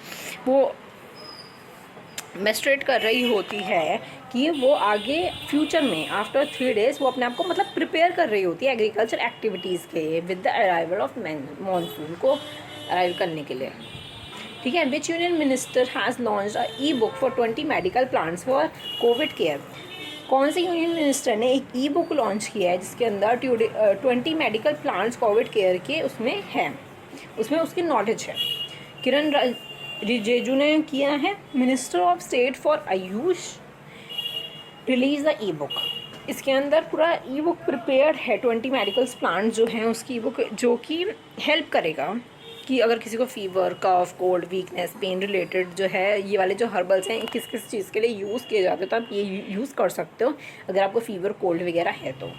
वो मेस्ट्रेट कर रही होती है कि वो आगे फ्यूचर में आफ्टर 3 डेज वो अपने आप को मतलब प्रिपेयर कर रही होती है एग्रीकल्चर एक्टिविटीज़ के with the arrival of monsoon को अराइव करने के लिए। ठीक है, विच union minister has launched a e-book for 20 medical plants for Covid care. कौन से यूनियन मिनिस्टर ने एक ई-बुक लॉन्च किया है जिसके अंदर 20 मेडिकल प्लांट्स कोविड केयर के उसमें है, उसमें उसकी नॉलेज है? किरण रिजिजू ने किया है। Minister of state for Ayush release the e-book. इसके अंदर पूरा ई-बुक प्रिपेयर्ड है 20 मेडिकल प्लांट्स जो हैं उसकी ई-बुक, जो कि हेल्प करेगा कि अगर किसी को फीवर, कफ, कोल्ड, वीकनेस, पेन रिलेटेड जो है ये वाले जो हर्बल्स हैं किस किस चीज़ के लिए यूज़ किए जाते हैं, तो आप ये यूज़ कर सकते हो अगर आपको फीवर, कोल्ड वगैरह है तो।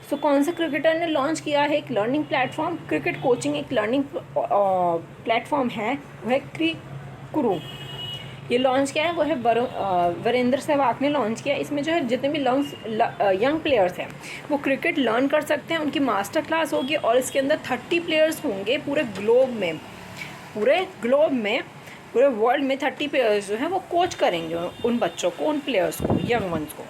सो कौन से क्रिकेटर ने लॉन्च किया है एक लर्निंग प्लेटफॉर्म? क्रिकेट कोचिंग एक लर्निंग प्लेटफॉर्म है, वो है क्रिकुरु। ये लॉन्च किया है वो है वीरेंद्र सहवाग ने लॉन्च किया। इसमें जो है जितने भी यंग प्लेयर्स हैं वो क्रिकेट लर्न कर सकते हैं, उनकी मास्टर क्लास होगी और इसके अंदर 30 प्लेयर्स होंगे पूरे ग्लोब में, पूरे वर्ल्ड में 30 प्लेयर्स जो हैं वो कोच करेंगे उन बच्चों को, उन प्लेयर्स को, यंग वंस को।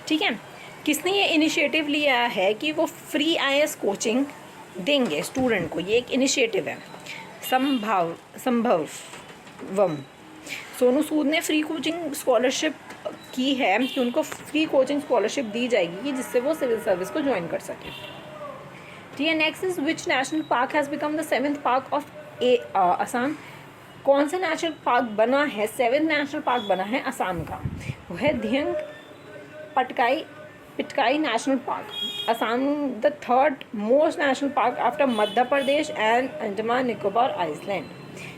ठीक है, किसने ये इनिशिएटिव लिया है कि वो फ्री IAS कोचिंग देंगे स्टूडेंट को? ये एक इनिशिएटिव है संभवम। सोनू सूद ने फ्री कोचिंग स्कॉलरशिप की है कि उनको फ्री कोचिंग स्कॉलरशिप दी जाएगी जिससे वो सिविल सर्विस को ज्वाइन कर सके। ठीक है, next is which national park has become the 7th park of Assam? कौन सा नेशनल पार्क बना है, 7th नेशनल पार्क बना है असम का? वो है Dehing Patkai national park. Assam the 3rd most national park after Madhya Pradesh and Andaman Nicobar island.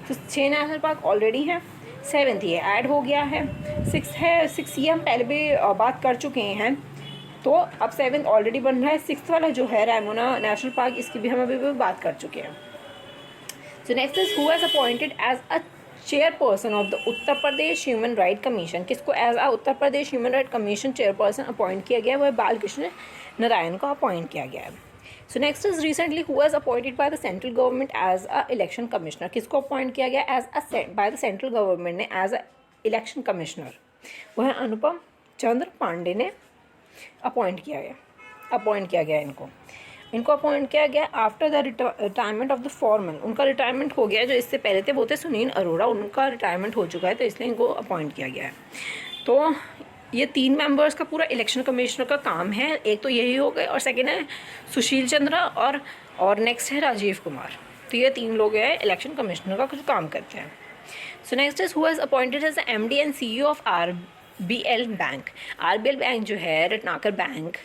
तो 6 नेशनल पार्क ऑलरेडी हैं, 7th ये ऐड हो गया है, 6 ये हम पहले भी बात कर चुके हैं, तो अब 7th ऑलरेडी बन रहा है। 6th वाला जो है रायमोना नेशनल पार्क, इसकी भी हम अभी भी बात कर चुके हैं। So next is who has appointed as a chairperson of the Uttar Pradesh human right commission? किसको as a Uttar Pradesh human right commission chairperson appoint किया गया है? वह बालकृष्ण नारायण को अपॉइंट किया गया है। So next is recently who has appointed by the central government as a election commissioner? किसको अपॉइंट किया गया बाय द सेंट्रल गवर्नमेंट ने एज अ इलेक्शन कमिश्नर? वह है अनुपम चंद्र पांडे ने अपॉइंट किया गया इनको अपॉइंट किया गया after the retirement of the foreman. उनका रिटायरमेंट हो गया, जो इससे पहले थे वो थे सुनील अरोड़ा, उनका रिटायरमेंट हो चुका है तो इसलिए इनको अपॉइंट किया गया है। तो ये 3 मेंबर्स का पूरा इलेक्शन कमिश्नर का काम है। एक तो यही हो गए और सेकेंड है सुशील चंद्रा और नेक्स्ट है राजीव कुमार। तो ये 3 लोग हैं इलेक्शन कमिश्नर का कुछ काम करते हैं। So next is who has appointed as MD and CEO of RBL bank? RBL bank जो है रत्नाकर बैंक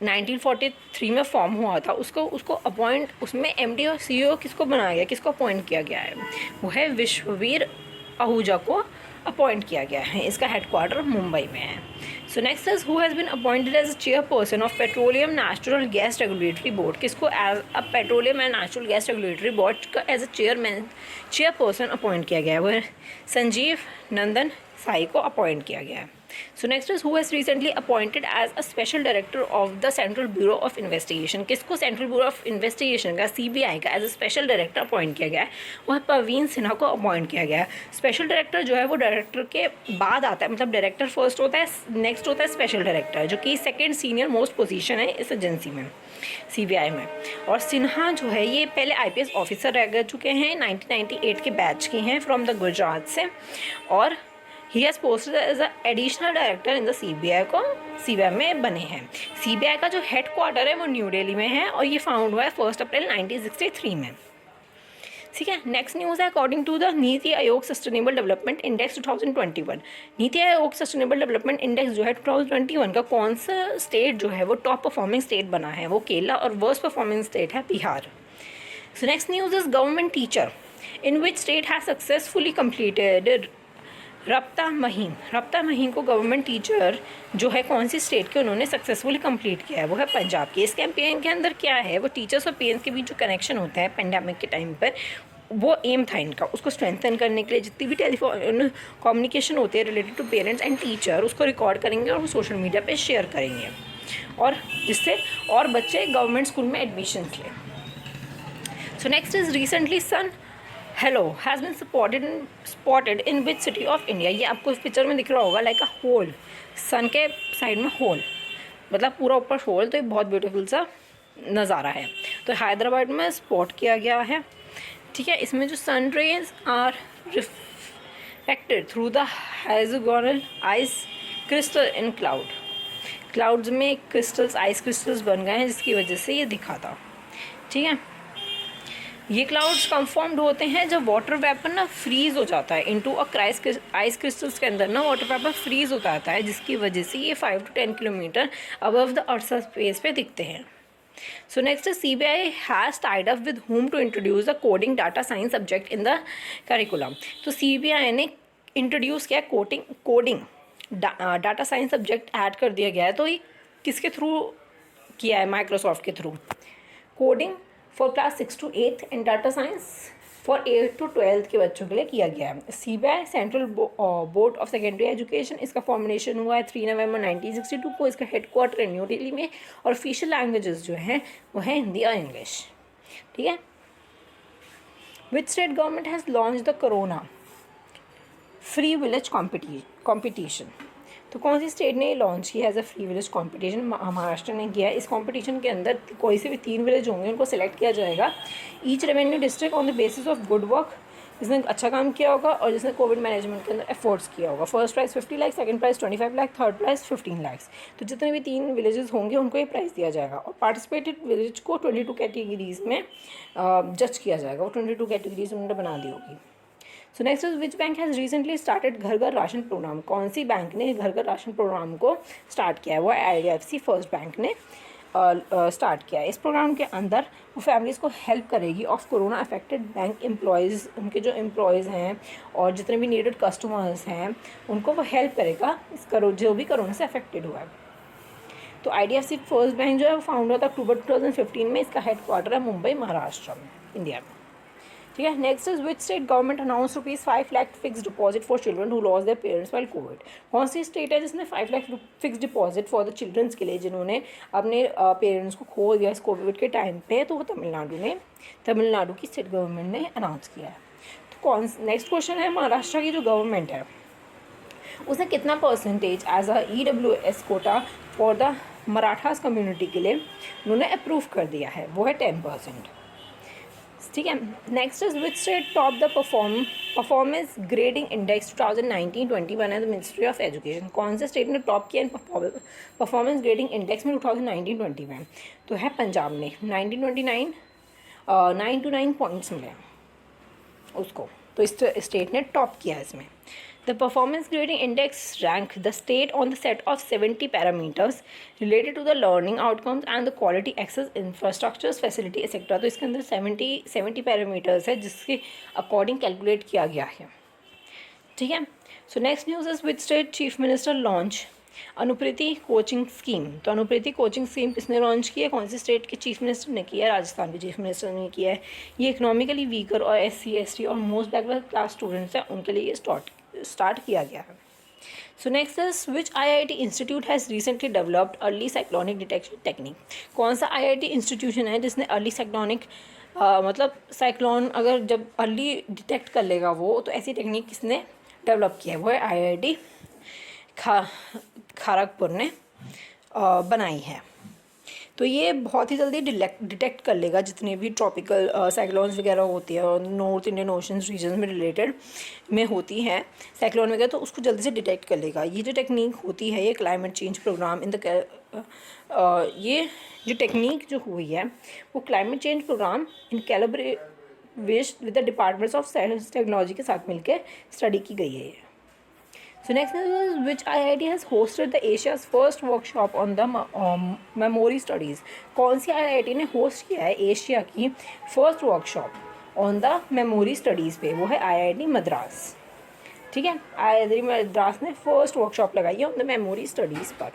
1943 में फॉर्म हुआ था, उसको अपॉइंट, उसमें MD और CEO किसको बनाया गया, किसको अपॉइंट किया गया है? वो है विश्ववीर आहूजा को अपॉइंट किया गया है। इसका हेडक्वार्टर मुंबई में है। So next is who has been appointed as chairperson of petroleum natural gas regulatory board? किसको as a petroleum and natural gas regulatory board का एज अ चेयरपर्सन अपॉइंट किया गया है? वो संजीव नंदन साई को अपॉइंट किया गया है। So next is who has recently appointed as a special director of the central bureau of investigation? किसको सेंट्रल ब्यूरो ऑफ इन्वेस्टिगेशन का, CBI का, as a special director appoint किया गया है? वह परवीन सिन्हा को अपॉइंट किया गया है। स्पेशल डायरेक्टर जो है वो डायरेक्टर के बाद आता है, मतलब डायरेक्टर फर्स्ट होता है, नेक्स्ट होता है स्पेशल डायरेक्टर, जो कि 2nd सीनियर मोस्ट पोजीशन है इस एजेंसी में, CBI में। और सिन्हा जो है ये पहले IPS ऑफिसर रह चुके हैं, 1998 के बैच के हैं फ्रॉम द गुजरात से, और he has posted as a additional director in the CBI में बने हैं। CBI का जो हेड क्वार्टर है वो न्यू दिल्ली में है और ये फाउंड हुआ है 1 अप्रैल 1963 में। ठीक है, नेक्स्ट न्यूज़ है according to the NITI Aayog sustainable development index 2021। NITI Aayog sustainable development index जो है 2021 का कौन सा स्टेट जो है वो टॉप परफॉर्मिंग स्टेट बना है? वो केरला, और वर्स्ट परफॉर्मिंग स्टेट है बिहार। सो next news is government teacher in which state has successfully completed रब्ता महीम को गवर्नमेंट टीचर जो है कौन सी स्टेट के उन्होंने सक्सेसफुली कंप्लीट किया है? वो है पंजाब की। इस कैंपेन के अंदर क्या है, वो टीचर्स और पेरेंट्स के बीच जो कनेक्शन होता है पेंडेमिक के टाइम पर, वो एम था इनका, उसको स्ट्रेंथन करने के लिए जितनी भी टेलीफोन कम्युनिकेशन होते हैं related to parents and teacher, उसको रिकॉर्ड करेंगे और वो सोशल मीडिया पे शेयर करेंगे, और जिससे और बच्चे गवर्नमेंट स्कूल में एडमिशन लें। So next is recently sun halo has been spotted in which city of India? ये आपको इस पिक्चर में दिख रहा होगा, लाइक अ होल, सन के साइड में होल, मतलब पूरा ऊपर होल, तो ये बहुत ब्यूटीफुल सा नज़ारा है। तो हैदराबाद में स्पॉट किया गया है। ठीक है, इसमें जो sun rays are reflected through the hexagonal ice crystal in clouds में क्रिस्टल्स, आइस क्रिस्टल्स बन गए हैं जिसकी वजह से ये दिखा था। ठीक है, ये क्लाउड्स कन्फॉर्म्ड होते हैं जब वाटर वेपर ना फ्रीज़ हो जाता है इनटू अ आइस क्रिस्टल्स के अंदर ना वाटर वेपर फ्रीज़ हो जाता है, जिसकी वजह से ये 5 to 10 kilometre above the earth surface पे दिखते हैं। So next is CBI has tied up with whom to introduce the coding data science subject in the curriculum. तो CBI ने इंट्रोड्यूस किया coding data science subject add कर दिया गया है. तो ये किसके थ्रू किया है? माइक्रोसॉफ्ट के through. Coding for class 6 to 8 and data science for 8 to 12 के बच्चों के लिए किया गया है. CBI central board of secondary education, इसका फॉर्मेशन हुआ है 3 नवंबर 1962 को. इसका हेडक्वार्टर है न्यू दिल्ली में और ऑफिशियल लैंग्वेजेस जो हैं वो है हिंदी और इंग्लिश. ठीक है. Which state government has launch the corona free village competition. तो कौन सी स्टेट ने लॉन्च किया as a free village competition? Maharashtra ने किया है. इस कॉम्पिटिशन के अंदर कोई से भी 3 विलेज होंगे, उनको सेलेक्ट किया जाएगा. Each revenue district on the basis of good work, जिसने अच्छा काम किया होगा और जिसने कोविड मैनेजमेंट के अंदर एफर्ट्स किया होगा. First prize 50 lakh, second prize 25 lakh, third prize 15 lakh. तो जितने भी 3 विलेजेस होंगे उनको ये प्राइज़ दिया जाएगा. और पार्टिसिपेटेड विलेज को 22 कैटेगरीज में जज किया जाएगा. वो 22 कैटेगरीज उन्होंने बना दी होगी. सो next is which bank has recently started घर घर राशन प्रोग्राम. कौन सी बैंक ने घर घर राशन प्रोग्राम को स्टार्ट किया है? वो IDFC फर्स्ट बैंक ने स्टार्ट किया है. इस प्रोग्राम के अंदर वो फैमिलीज़ को हेल्प करेगी of corona affected bank employees. उनके जो एम्प्लॉयज़ हैं और जितने भी नीडेड कस्टमर्स हैं उनको वो हेल्प करेगा जो भी कोरोना से अफेक्टेड हुआ है. तो IDFC फर्स्ट बैंक जो है वो फाउंड हुआ था अक्टूबर 2015 में. इसका हेडक्वार्टर है मुंबई, महाराष्ट्र में, इंडिया में. ठीक है. Next is which state government announce ₹5 lakh fix deposit for children who loss their parents while covid. कौन सी स्टेट है जिसने 5 lakh fix deposit for the childrens के लिए जिन्होंने अपने पेरेंट्स को खो दिया इस कोविड के टाइम पे? तो वो तमिलनाडु की स्टेट गवर्नमेंट ने अनाउंस किया है. तो नेक्स्ट क्वेश्चन है, महाराष्ट्र की जो गवर्नमेंट है उसने कितना percentage as a EWS quota for the Marathas community के लिए उन्होंने अप्रूव कर दिया है? वो है 10%. ठीक है. Next is which state top the performance grading index 2019-21 है द मिनिस्ट्री ऑफ एजुकेशन. कौन से स्टेट ने टॉप किया परफॉर्मेंस ग्रेडिंग इंडेक्स में 2019-20 में? तो है पंजाब ने. 1929 9 to 9 पॉइंट्स मिले उसको. तो इस स्टेट ने टॉप किया इसमें. The performance grading index rank the state on the set of 70 parameters related to the learning outcomes and the quality access infrastructures facility etc. तो इसके अंदर 70 पैरामीटर्स है जिसके अकॉर्डिंग कैलकुलेट किया गया है. ठीक है. So next news is which state chief minister launch Anupriti coaching scheme. तो अनुप्रीति कोचिंग स्कीम किसने लॉन्च की है? कौन से स्टेट के चीफ मिनिस्टर ने किया है? राजस्थान के चीफ मिनिस्टर ने किया है. ये इकोनॉमिकली वीकर और SC/ST और मोस्ट बैकवर्ड क्लास स्टूडेंट्स हैं उनके लिए ये स्टार्ट किया गया है. So next is which IIT institute has recently developed early cyclonic detection technique. कौन सा IIT इंस्टीट्यूशन है जिसने अर्ली साइक्लोनिक मतलब साइक्लोन अगर जब अर्ली डिटेक्ट कर लेगा वो, तो ऐसी टेक्निक किसने डेवलप किया है? वो है IIT खड़गपुर ने बनाई है. तो ये बहुत ही जल्दी डिटेक्ट कर लेगा जितने भी ट्रॉपिकल साइक्लोन्स वगैरह होती है और नॉर्थ इंडियन ओशन रीजन में रिलेटेड में होती हैं साइक्लोन वगैरह, तो उसको जल्दी से डिटेक्ट कर लेगा. ये जो टेक्निक होती है ये क्लाइमेट चेंज प्रोग्राम ये जो टेक्निक जो हुई है वो climate change program in collaboration with the departments of science technology के साथ मिलकर स्टडी की गई है. So next is which IIT has hosted the Asia's first workshop on the memory studies. कौन सी IIT ने होस्ट किया है एशिया की first workshop on the memory studies पे? वो है IIT मद्रास. ठीक है. IIT मद्रास ने फर्स्ट वर्कशॉप लगाई है ऑन द मेमोरी स्टडीज़ पर.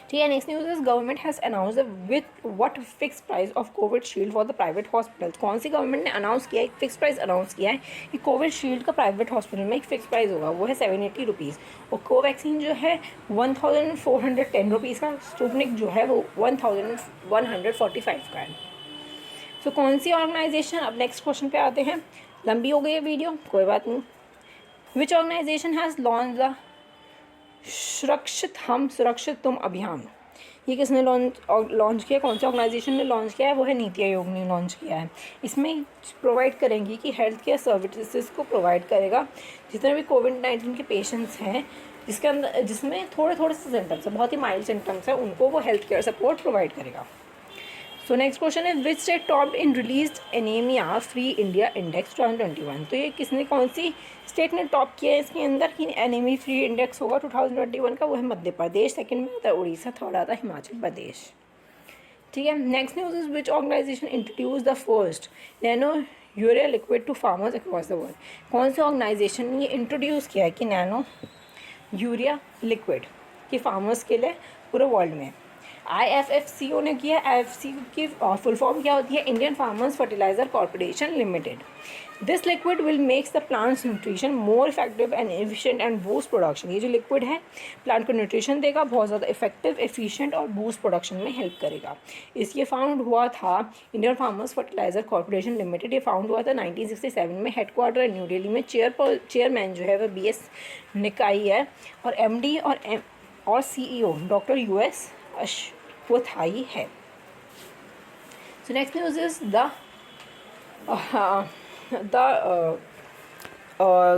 ठीक है. Next news is government has announce with what fix price of Covid shield for the private hospital. कौन सी गवर्नमेंट ने अनाउंस किया है? एक फिक्स प्राइस अनाउंस किया है कि कोविड शील्ड का प्राइवेट हॉस्पिटल में एक फिक्स प्राइस होगा. वो है 780 रुपीज़. और कोवैक्सीन जो है 1410 रुपीज़ का. स्पुतनिक जो है वो 1145 का है. सो कौन सी ऑर्गेनाइजेशन, अब नेक्स्ट क्वेश्चन पे आते हैं. लंबी हो गई है वीडियो, कोई बात नहीं. विच ऑर्गेनाइजेशन हैज़ लॉन्च द सुरक्षित हम सुरक्षित तुम अभियान. ये किसने लॉन्च किया? कौन सी ऑर्गेनाइजेशन ने लॉन्च किया है? वो है नीति आयोग ने लॉन्च किया है. इसमें प्रोवाइड करेंगी कि हेल्थ केयर सर्विसेज को प्रोवाइड करेगा जितने भी कोविड-19 के पेशेंट्स हैं जिसके अंदर जिसमें थोड़े से सिम्टम्स हैं, बहुत ही माइल्ड सिम्टम्स हैं, उनको वो हेल्थ केयर सपोर्ट प्रोवाइड करेगा. सो नेक्स्ट क्वेश्चन है which state top in release anaemia free India index 2021. तो ये किसने कौन सी स्टेट ने टॉप किया है इसके अंदर कि एनीमी फ्री इंडेक्स होगा 2021 का? वो है मध्य प्रदेश. सेकंड में आता है उड़ीसा, थर्ड आता है हिमाचल प्रदेश. ठीक है। Next news is which organisation introduce the first nano urea liquid to farmers across the world. कौन से ऑर्गेनाइजेशन ने ये इंट्रोड्यूस किया है कि नैनो यूरिया लिक्विड कि फार्मर्स के लिए पूरे वर्ल्ड में? IFFCO ने किया। IFFCO की फुल फॉर्म क्या होती है? Indian farmers fertiliser corporation limited. This liquid will makes the plants nutrition more effective and efficient and boost production. ये जो लिक्विड है प्लांट को न्यूट्रिशन देगा, बहुत ज़्यादा इफेक्टिव, एफिशिएंट और बूस्ट प्रोडक्शन में हेल्प करेगा। ये फाउंड हुआ था Indian farmers fertiliser corporation limited. ये फाउंड हुआ था 1967 में। हेडक्वार्टर न्यू दिल्ली में। चेयरमैन जो है वो BS निकाई है और MD और CEO डॉक्टर US अश्वथाई है। So next news is the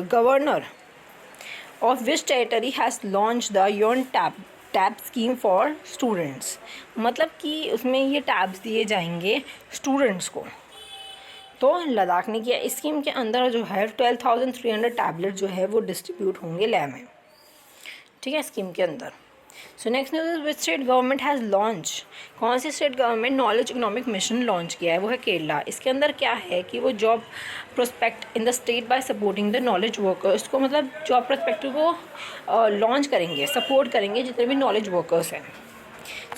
governor of which territory has launched the Yon tab scheme for students. मतलब कि उसमें ये टैब्स दिए जाएंगे स्टूडेंट्स को। तो लद्दाख ने किया। इस स्कीम के अंदर जो है 12,300 टैबलेट जो है वो डिस्ट्रीब्यूट होंगे लैब में। ठीक है, स्कीम के अंदर। So next news which state government has launch. कौन सी state government knowledge economic mission launch किया है? वो है केरला। इसके अंदर क्या है कि वो job prospect in the state by supporting the knowledge workers को, मतलब जॉब प्रोस्पेक्टिव को लॉन्च करेंगे, सपोर्ट करेंगे जितने भी नॉलेज वर्कर्स हैं।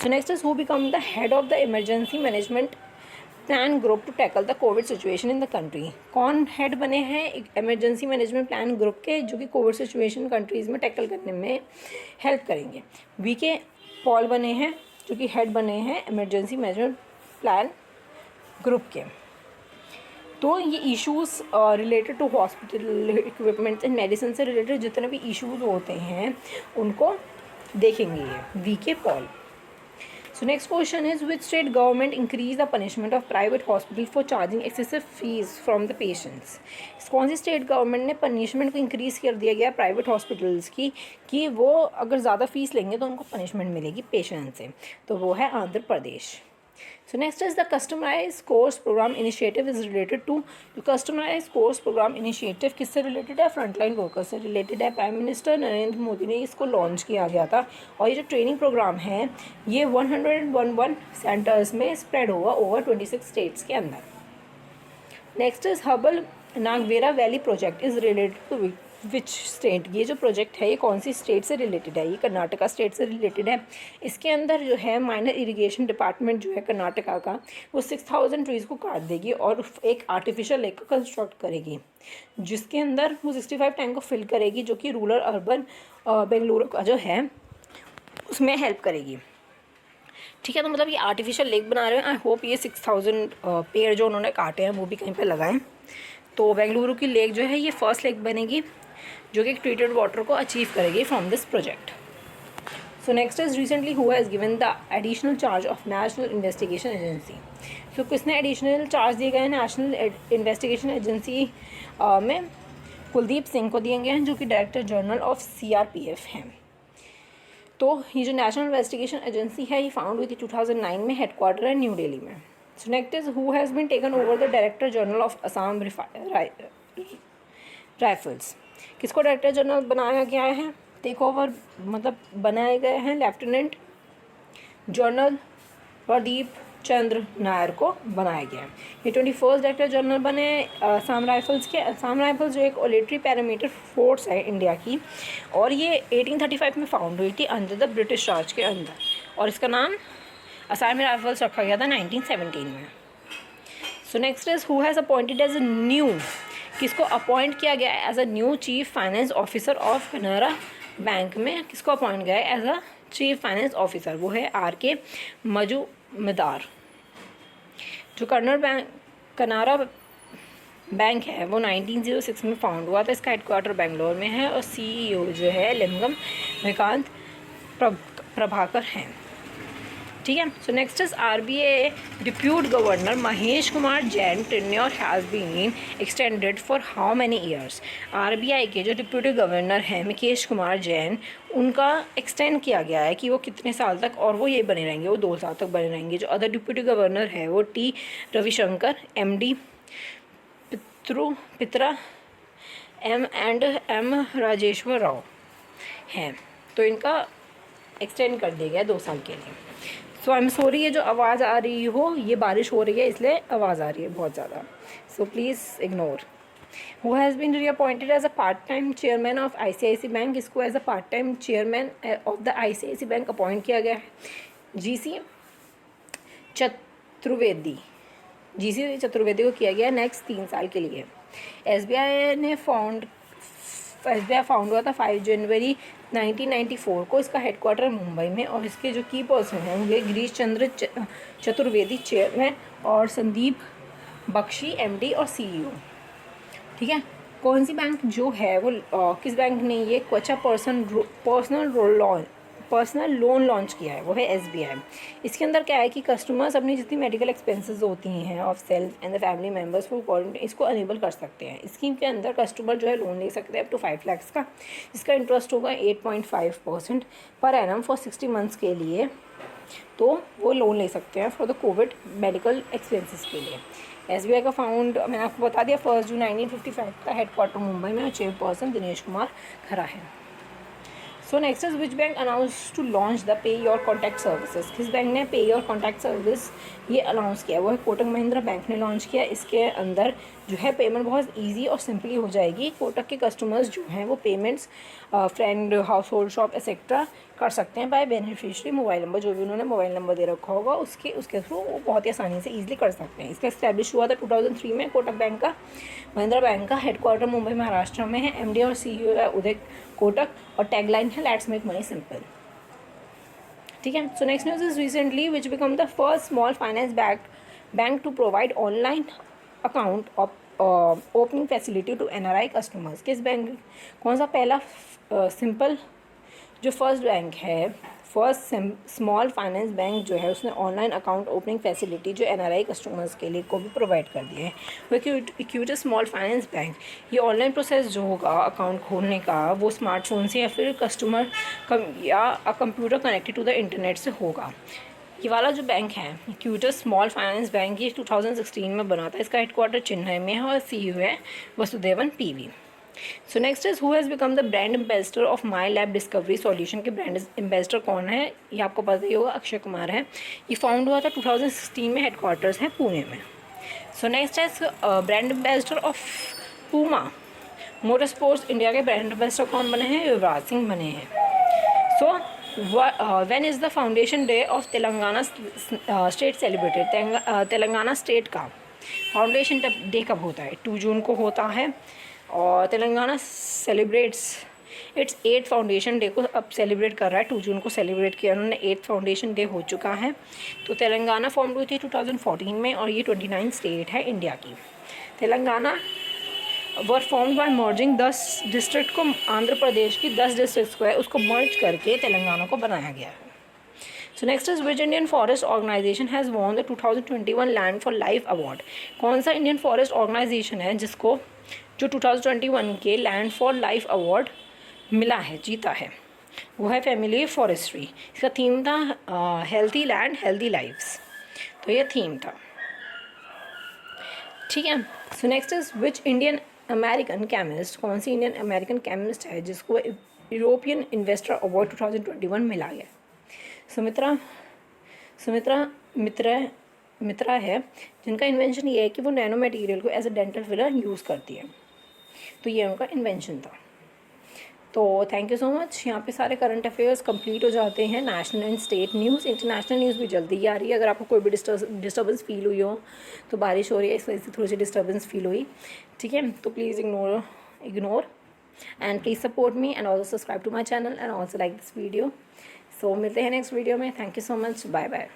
So next is who become the head of the emergency management plan group to tackle the covid situation in the country. कौन head बने हैं एक इमरजेंसी मैनेजमेंट प्लान ग्रुप के, जो कि कोविड सिचुएशन कंट्रीज़ में tackle करने में हेल्प करेंगे? VK पॉल बने हैं जो कि हेड बने हैं इमरजेंसी मैनेजमेंट प्लान ग्रुप के। तो ये issues related to hospital equipments and medicine से रिलेटेड जितने भी इश्यूज़ होते हैं उनको देखेंगे ये VK Paul. So next question is which state government increase the punishment of private hospital for charging excessive fees from the patients? कौन सी स्टेट गवर्नमेंट ने पनिशमेंट को इंक्रीज़ कर दिया गया प्राइवेट हॉस्पिटल्स की कि वो अगर ज़्यादा फीस लेंगे तो उनको पनिशमेंट मिलेगी पेशेंट से? तो वो है Andhra Pradesh. So next is the customize course programme initiative is related to. जो कस्टमाइज कोर्स प्रोग्राम इनिशिएटिव किससे रिलेटेड है? फ्रंटलाइन वर्कर्स से रिलेटेड है। प्राइम मिनिस्टर नरेंद्र मोदी ने इसको लॉन्च किया गया था और ये जो ट्रेनिंग प्रोग्राम है ये 111 सेंटर्स में स्प्रेड होगा ओवर 26 स्टेट्स के अंदर। Next is Hebbal Nagawara valley project is related to which state. ये जो प्रोजेक्ट है ये कौन सी स्टेट से रिलेटेड है? ये कर्नाटका स्टेट से रिलेटेड है। इसके अंदर जो है माइनर इरिगेशन डिपार्टमेंट जो है कर्नाटका का वो 6000 ट्रीज़ को काट देगी और एक आर्टिफिशियल लेक को कंस्ट्रक्ट करेगी, जिसके अंदर वो 65 टैंक को फिल करेगी, जो कि रूरल अर्बन बेंगलुरु का जो है उसमें हेल्प करेगी। ठीक है, तो मतलब ये आर्टिफिशियल लेक बना रहे हैं। आई होप ये 6000 पेड़ जो उन्होंने काटे हैं वो भी कहीं पे लगाएं। तो बेंगलुरु की लेक जो है ये फर्स्ट लेक बनेगी जो कि ट्रीटेड वाटर को अचीव करेगी from this project. So next is recently who has given the additional charge of National Investigation Agency. So किसने एडिशनल चार्ज दिए गए हैं नेशनल इन्वेस्टिगेशन एजेंसी में? कुलदीप सिंह को दिए गए हैं जो कि डायरेक्टर जनरल ऑफ CRPF हैं। तो ये जो नेशनल इन्वेस्टिगेशन एजेंसी है ये फाउंड हुई थी 2009 में। हेडक्वार्टर है न्यू दिल्ली में। So next is who has been taken over the director general of Assam rifles. किसको डायरेक्टर जनरल बनाया गया है? टेक ओवर मतलब बनाए गए हैं लेफ्टिनेंट जनरल प्रदीप चंद्र नायर को बनाया गया है। ये 21st डायरेक्टर जनरल बने असम राइफल्स के। असम राइफल्स जो एक मिलिट्री पैरामीटर फोर्स है इंडिया की, और ये 1835 में फाउंड हुई थी अंडर द ब्रिटिश राज के अंदर, और इसका नाम असम राइफल्स रखा गया था 1917 में। So next is who has appointed as a new. किसको अपॉइंट किया गया है as a new chief finance officer of Canara bank में? किसको अपॉइंट गया है as a chief finance officer? वो है RK मजूमदार। जो कनारा बैंक है वो 1906 में फाउंड हुआ था। इसका हेडक्वार्टर बेंगलोर में है और CEO जो है लिंगम विकांत प्रभाकर हैं। ठीक है। So next is RBI deputy governor Mahesh Kumar Jain tenure has been extended for how many years. RBI के जो डिप्यूटी गवर्नर हैं महेश कुमार जैन, उनका एक्सटेंड किया गया है कि वो कितने साल तक, और वो ये बने रहेंगे, वो 2 साल तक बने रहेंगे। जो अदर डिप्यूटी गवर्नर है वो T रविशंकर, MD पित्रा M राजेश्वर राव हैं। तो इनका एक्सटेंड कर दिया गया 2 साल के लिए। सो आई एम सॉरी, ये जो आवाज़ आ रही हो ये बारिश हो रही है इसलिए आवाज़ आ रही है बहुत ज़्यादा, so please ignore. Who has been reappointed as a part time chairman of ICICI bank, इसको as a part time chairman of the ICICI bank appoint किया गया है। GC चतुर्वेदी, GC चतुर्वेदी को किया गया नेक्स्ट 3 साल के लिए। SBI फाउंड हुआ था 5 जनवरी 1994 को, इसका हेडक्वार्टर मुंबई में, और इसके जो की पर्सन हैं वो गिरीश चंद्र चतुर्वेदी चेयरमैन और संदीप बख्शी MD और CEO। ठीक है, कौन सी बैंक जो है वो किस बैंक ने ये क्वचा पर्सनल लोन लॉन्च किया है, वो है SBI। इसके अंदर क्या है कि कस्टमर्स अपनी जितनी मेडिकल एक्सपेंसेस होती हैं of self and the family members for quarantine, इसको अनेबल कर सकते हैं। स्कीम के अंदर कस्टमर जो है लोन ले सकते हैं अप टू 5 लाख का, जिसका इंटरेस्ट होगा 8.5% पर एनम फॉर 60 मंथ्स के लिए। तो वो लोन ले सकते हैं for the Covid medical expenses के लिए। SBI का फाउंड मैंने आपको बता दिया 1 जून 1955 का, हेडक्वार्टर मुंबई में, और चेयरपर्सन दिनेश कुमार खरा है। So next is which bank announce to launch the pay your contact services, किस बैंक ने पे योर कॉन्टैक्ट सर्विस ये अनाउंस किया, वो है कोटक महिंद्रा बैंक ने लॉन्च किया। इसके अंदर जो है पेमेंट बहुत इजी और सिंपली हो जाएगी। कोटक के कस्टमर्स जो हैं वो payments friend, house hold shop etcetera कर सकते हैं बाय बेनिफिशियरी मोबाइल नंबर, जो भी उन्होंने मोबाइल नंबर दे रखा होगा उसके थ्रू वो बहुत ही आसानी से ईजिली कर सकते हैं। इसका इस्टेब्लिश हुआ था 2003 में कोटक बैंक का। महिंद्रा बैंक का हेडक्वार्टर मुंबई महाराष्ट्र में है। MD और CEO है उदय कोटक, और टैगलाइन है लेट्स मेक मनी सिंपल। ठीक है, so next news is recently which become the first small finance bank to provide online account opening facility to NRI customers. किस बैंक, कौन सा पहला सिंपल जो फर्स्ट बैंक है, फर्स्ट स्मॉल फाइनेंस बैंक जो है उसने ऑनलाइन अकाउंट ओपनिंग फैसिलिटी जो NRI कस्टमर्स के लिए को भी प्रोवाइड कर दिए है, वो इक्विटी स्मॉल फाइनेंस बैंक। ये ऑनलाइन प्रोसेस जो होगा अकाउंट खोलने का वो स्मार्टफोन से या फिर कस्टमर या computer connected to the internet से होगा। ये वाला जो बैंक है इक्विटी स्मॉल फाइनेंस बैंक, ये 2016 में बना था। इसका हेडक्वार्टर चेन्नई में है और CEO है Vasudevan PV। So next is who has become the brand ambassador of my lab discovery solution के ब्रांड एम्बेसडर कौन है, ये आपको पता ही होगा, अक्षय कुमार है। ये फाउंड हुआ था 2016 में, हेडक्वार्टर्स है पुणे में। So next is brand ambassador of Puma motor sports India के ब्रांड एम्बेसडर कौन बने हैं, युवराज सिंह बने हैं। So when is the foundation day of Telangana state celebrated, Telangana state का फाउंडेशन डे कब होता है, 2 जून को होता है। और Telangana celebrates it's 8th foundation day को अब सेलिब्रेट कर रहा है, 2 जून को सेलिब्रेट किया उन्होंने, 8th फाउंडेशन डे हो चुका है। तो तेलंगाना फॉर्म हुई थी 2014 में, और ये 29 स्टेट है इंडिया की। तेलंगाना वर फॉर्म बाय मर्जिंग 10 डिस्ट्रिक्ट को, आंध्र प्रदेश की 10 डिस्ट्रिक्ट को है उसको मर्ज करके तेलंगाना को बनाया गया है। So next is which Indian forest organisation has won the 2021 land for life award, कौन सा इंडियन फॉरेस्ट ऑर्गेनाइजेशन है जिसको जो 2021 के लैंड फॉर लाइफ अवार्ड मिला है, जीता है, वो है फैमिली फॉरेस्ट्री। इसका थीम था हेल्थी लैंड हेल्थी लाइफ्स, तो ये थीम था। ठीक है, so next is which Indian American chemist, कौन सी इंडियन अमेरिकन केमिस्ट है जिसको यूरोपियन इन्वेस्टर अवार्ड 2021 मिला गया। मित्रा है, जिनका इन्वेंशन ये है कि वो नैनो मटेरियल को as a dental filler use करती है, तो ये उनका इन्वेंशन था। तो थैंक यू सो मच। यहाँ पे सारे करंट अफेयर्स कंप्लीट हो जाते हैं, national and state news. International news भी जल्दी ही आ रही है। अगर आपको कोई भी डिस्टर्बेंस फील हुई हो, तो बारिश हो रही है इस वजह से थोड़ी सी डिस्टर्बेंस फील हुई, ठीक है, तो please ignore and please support me and also subscribe to my channel and also like this video. So मिलते हैं नेक्स्ट वीडियो में। Thank you so much, bye bye.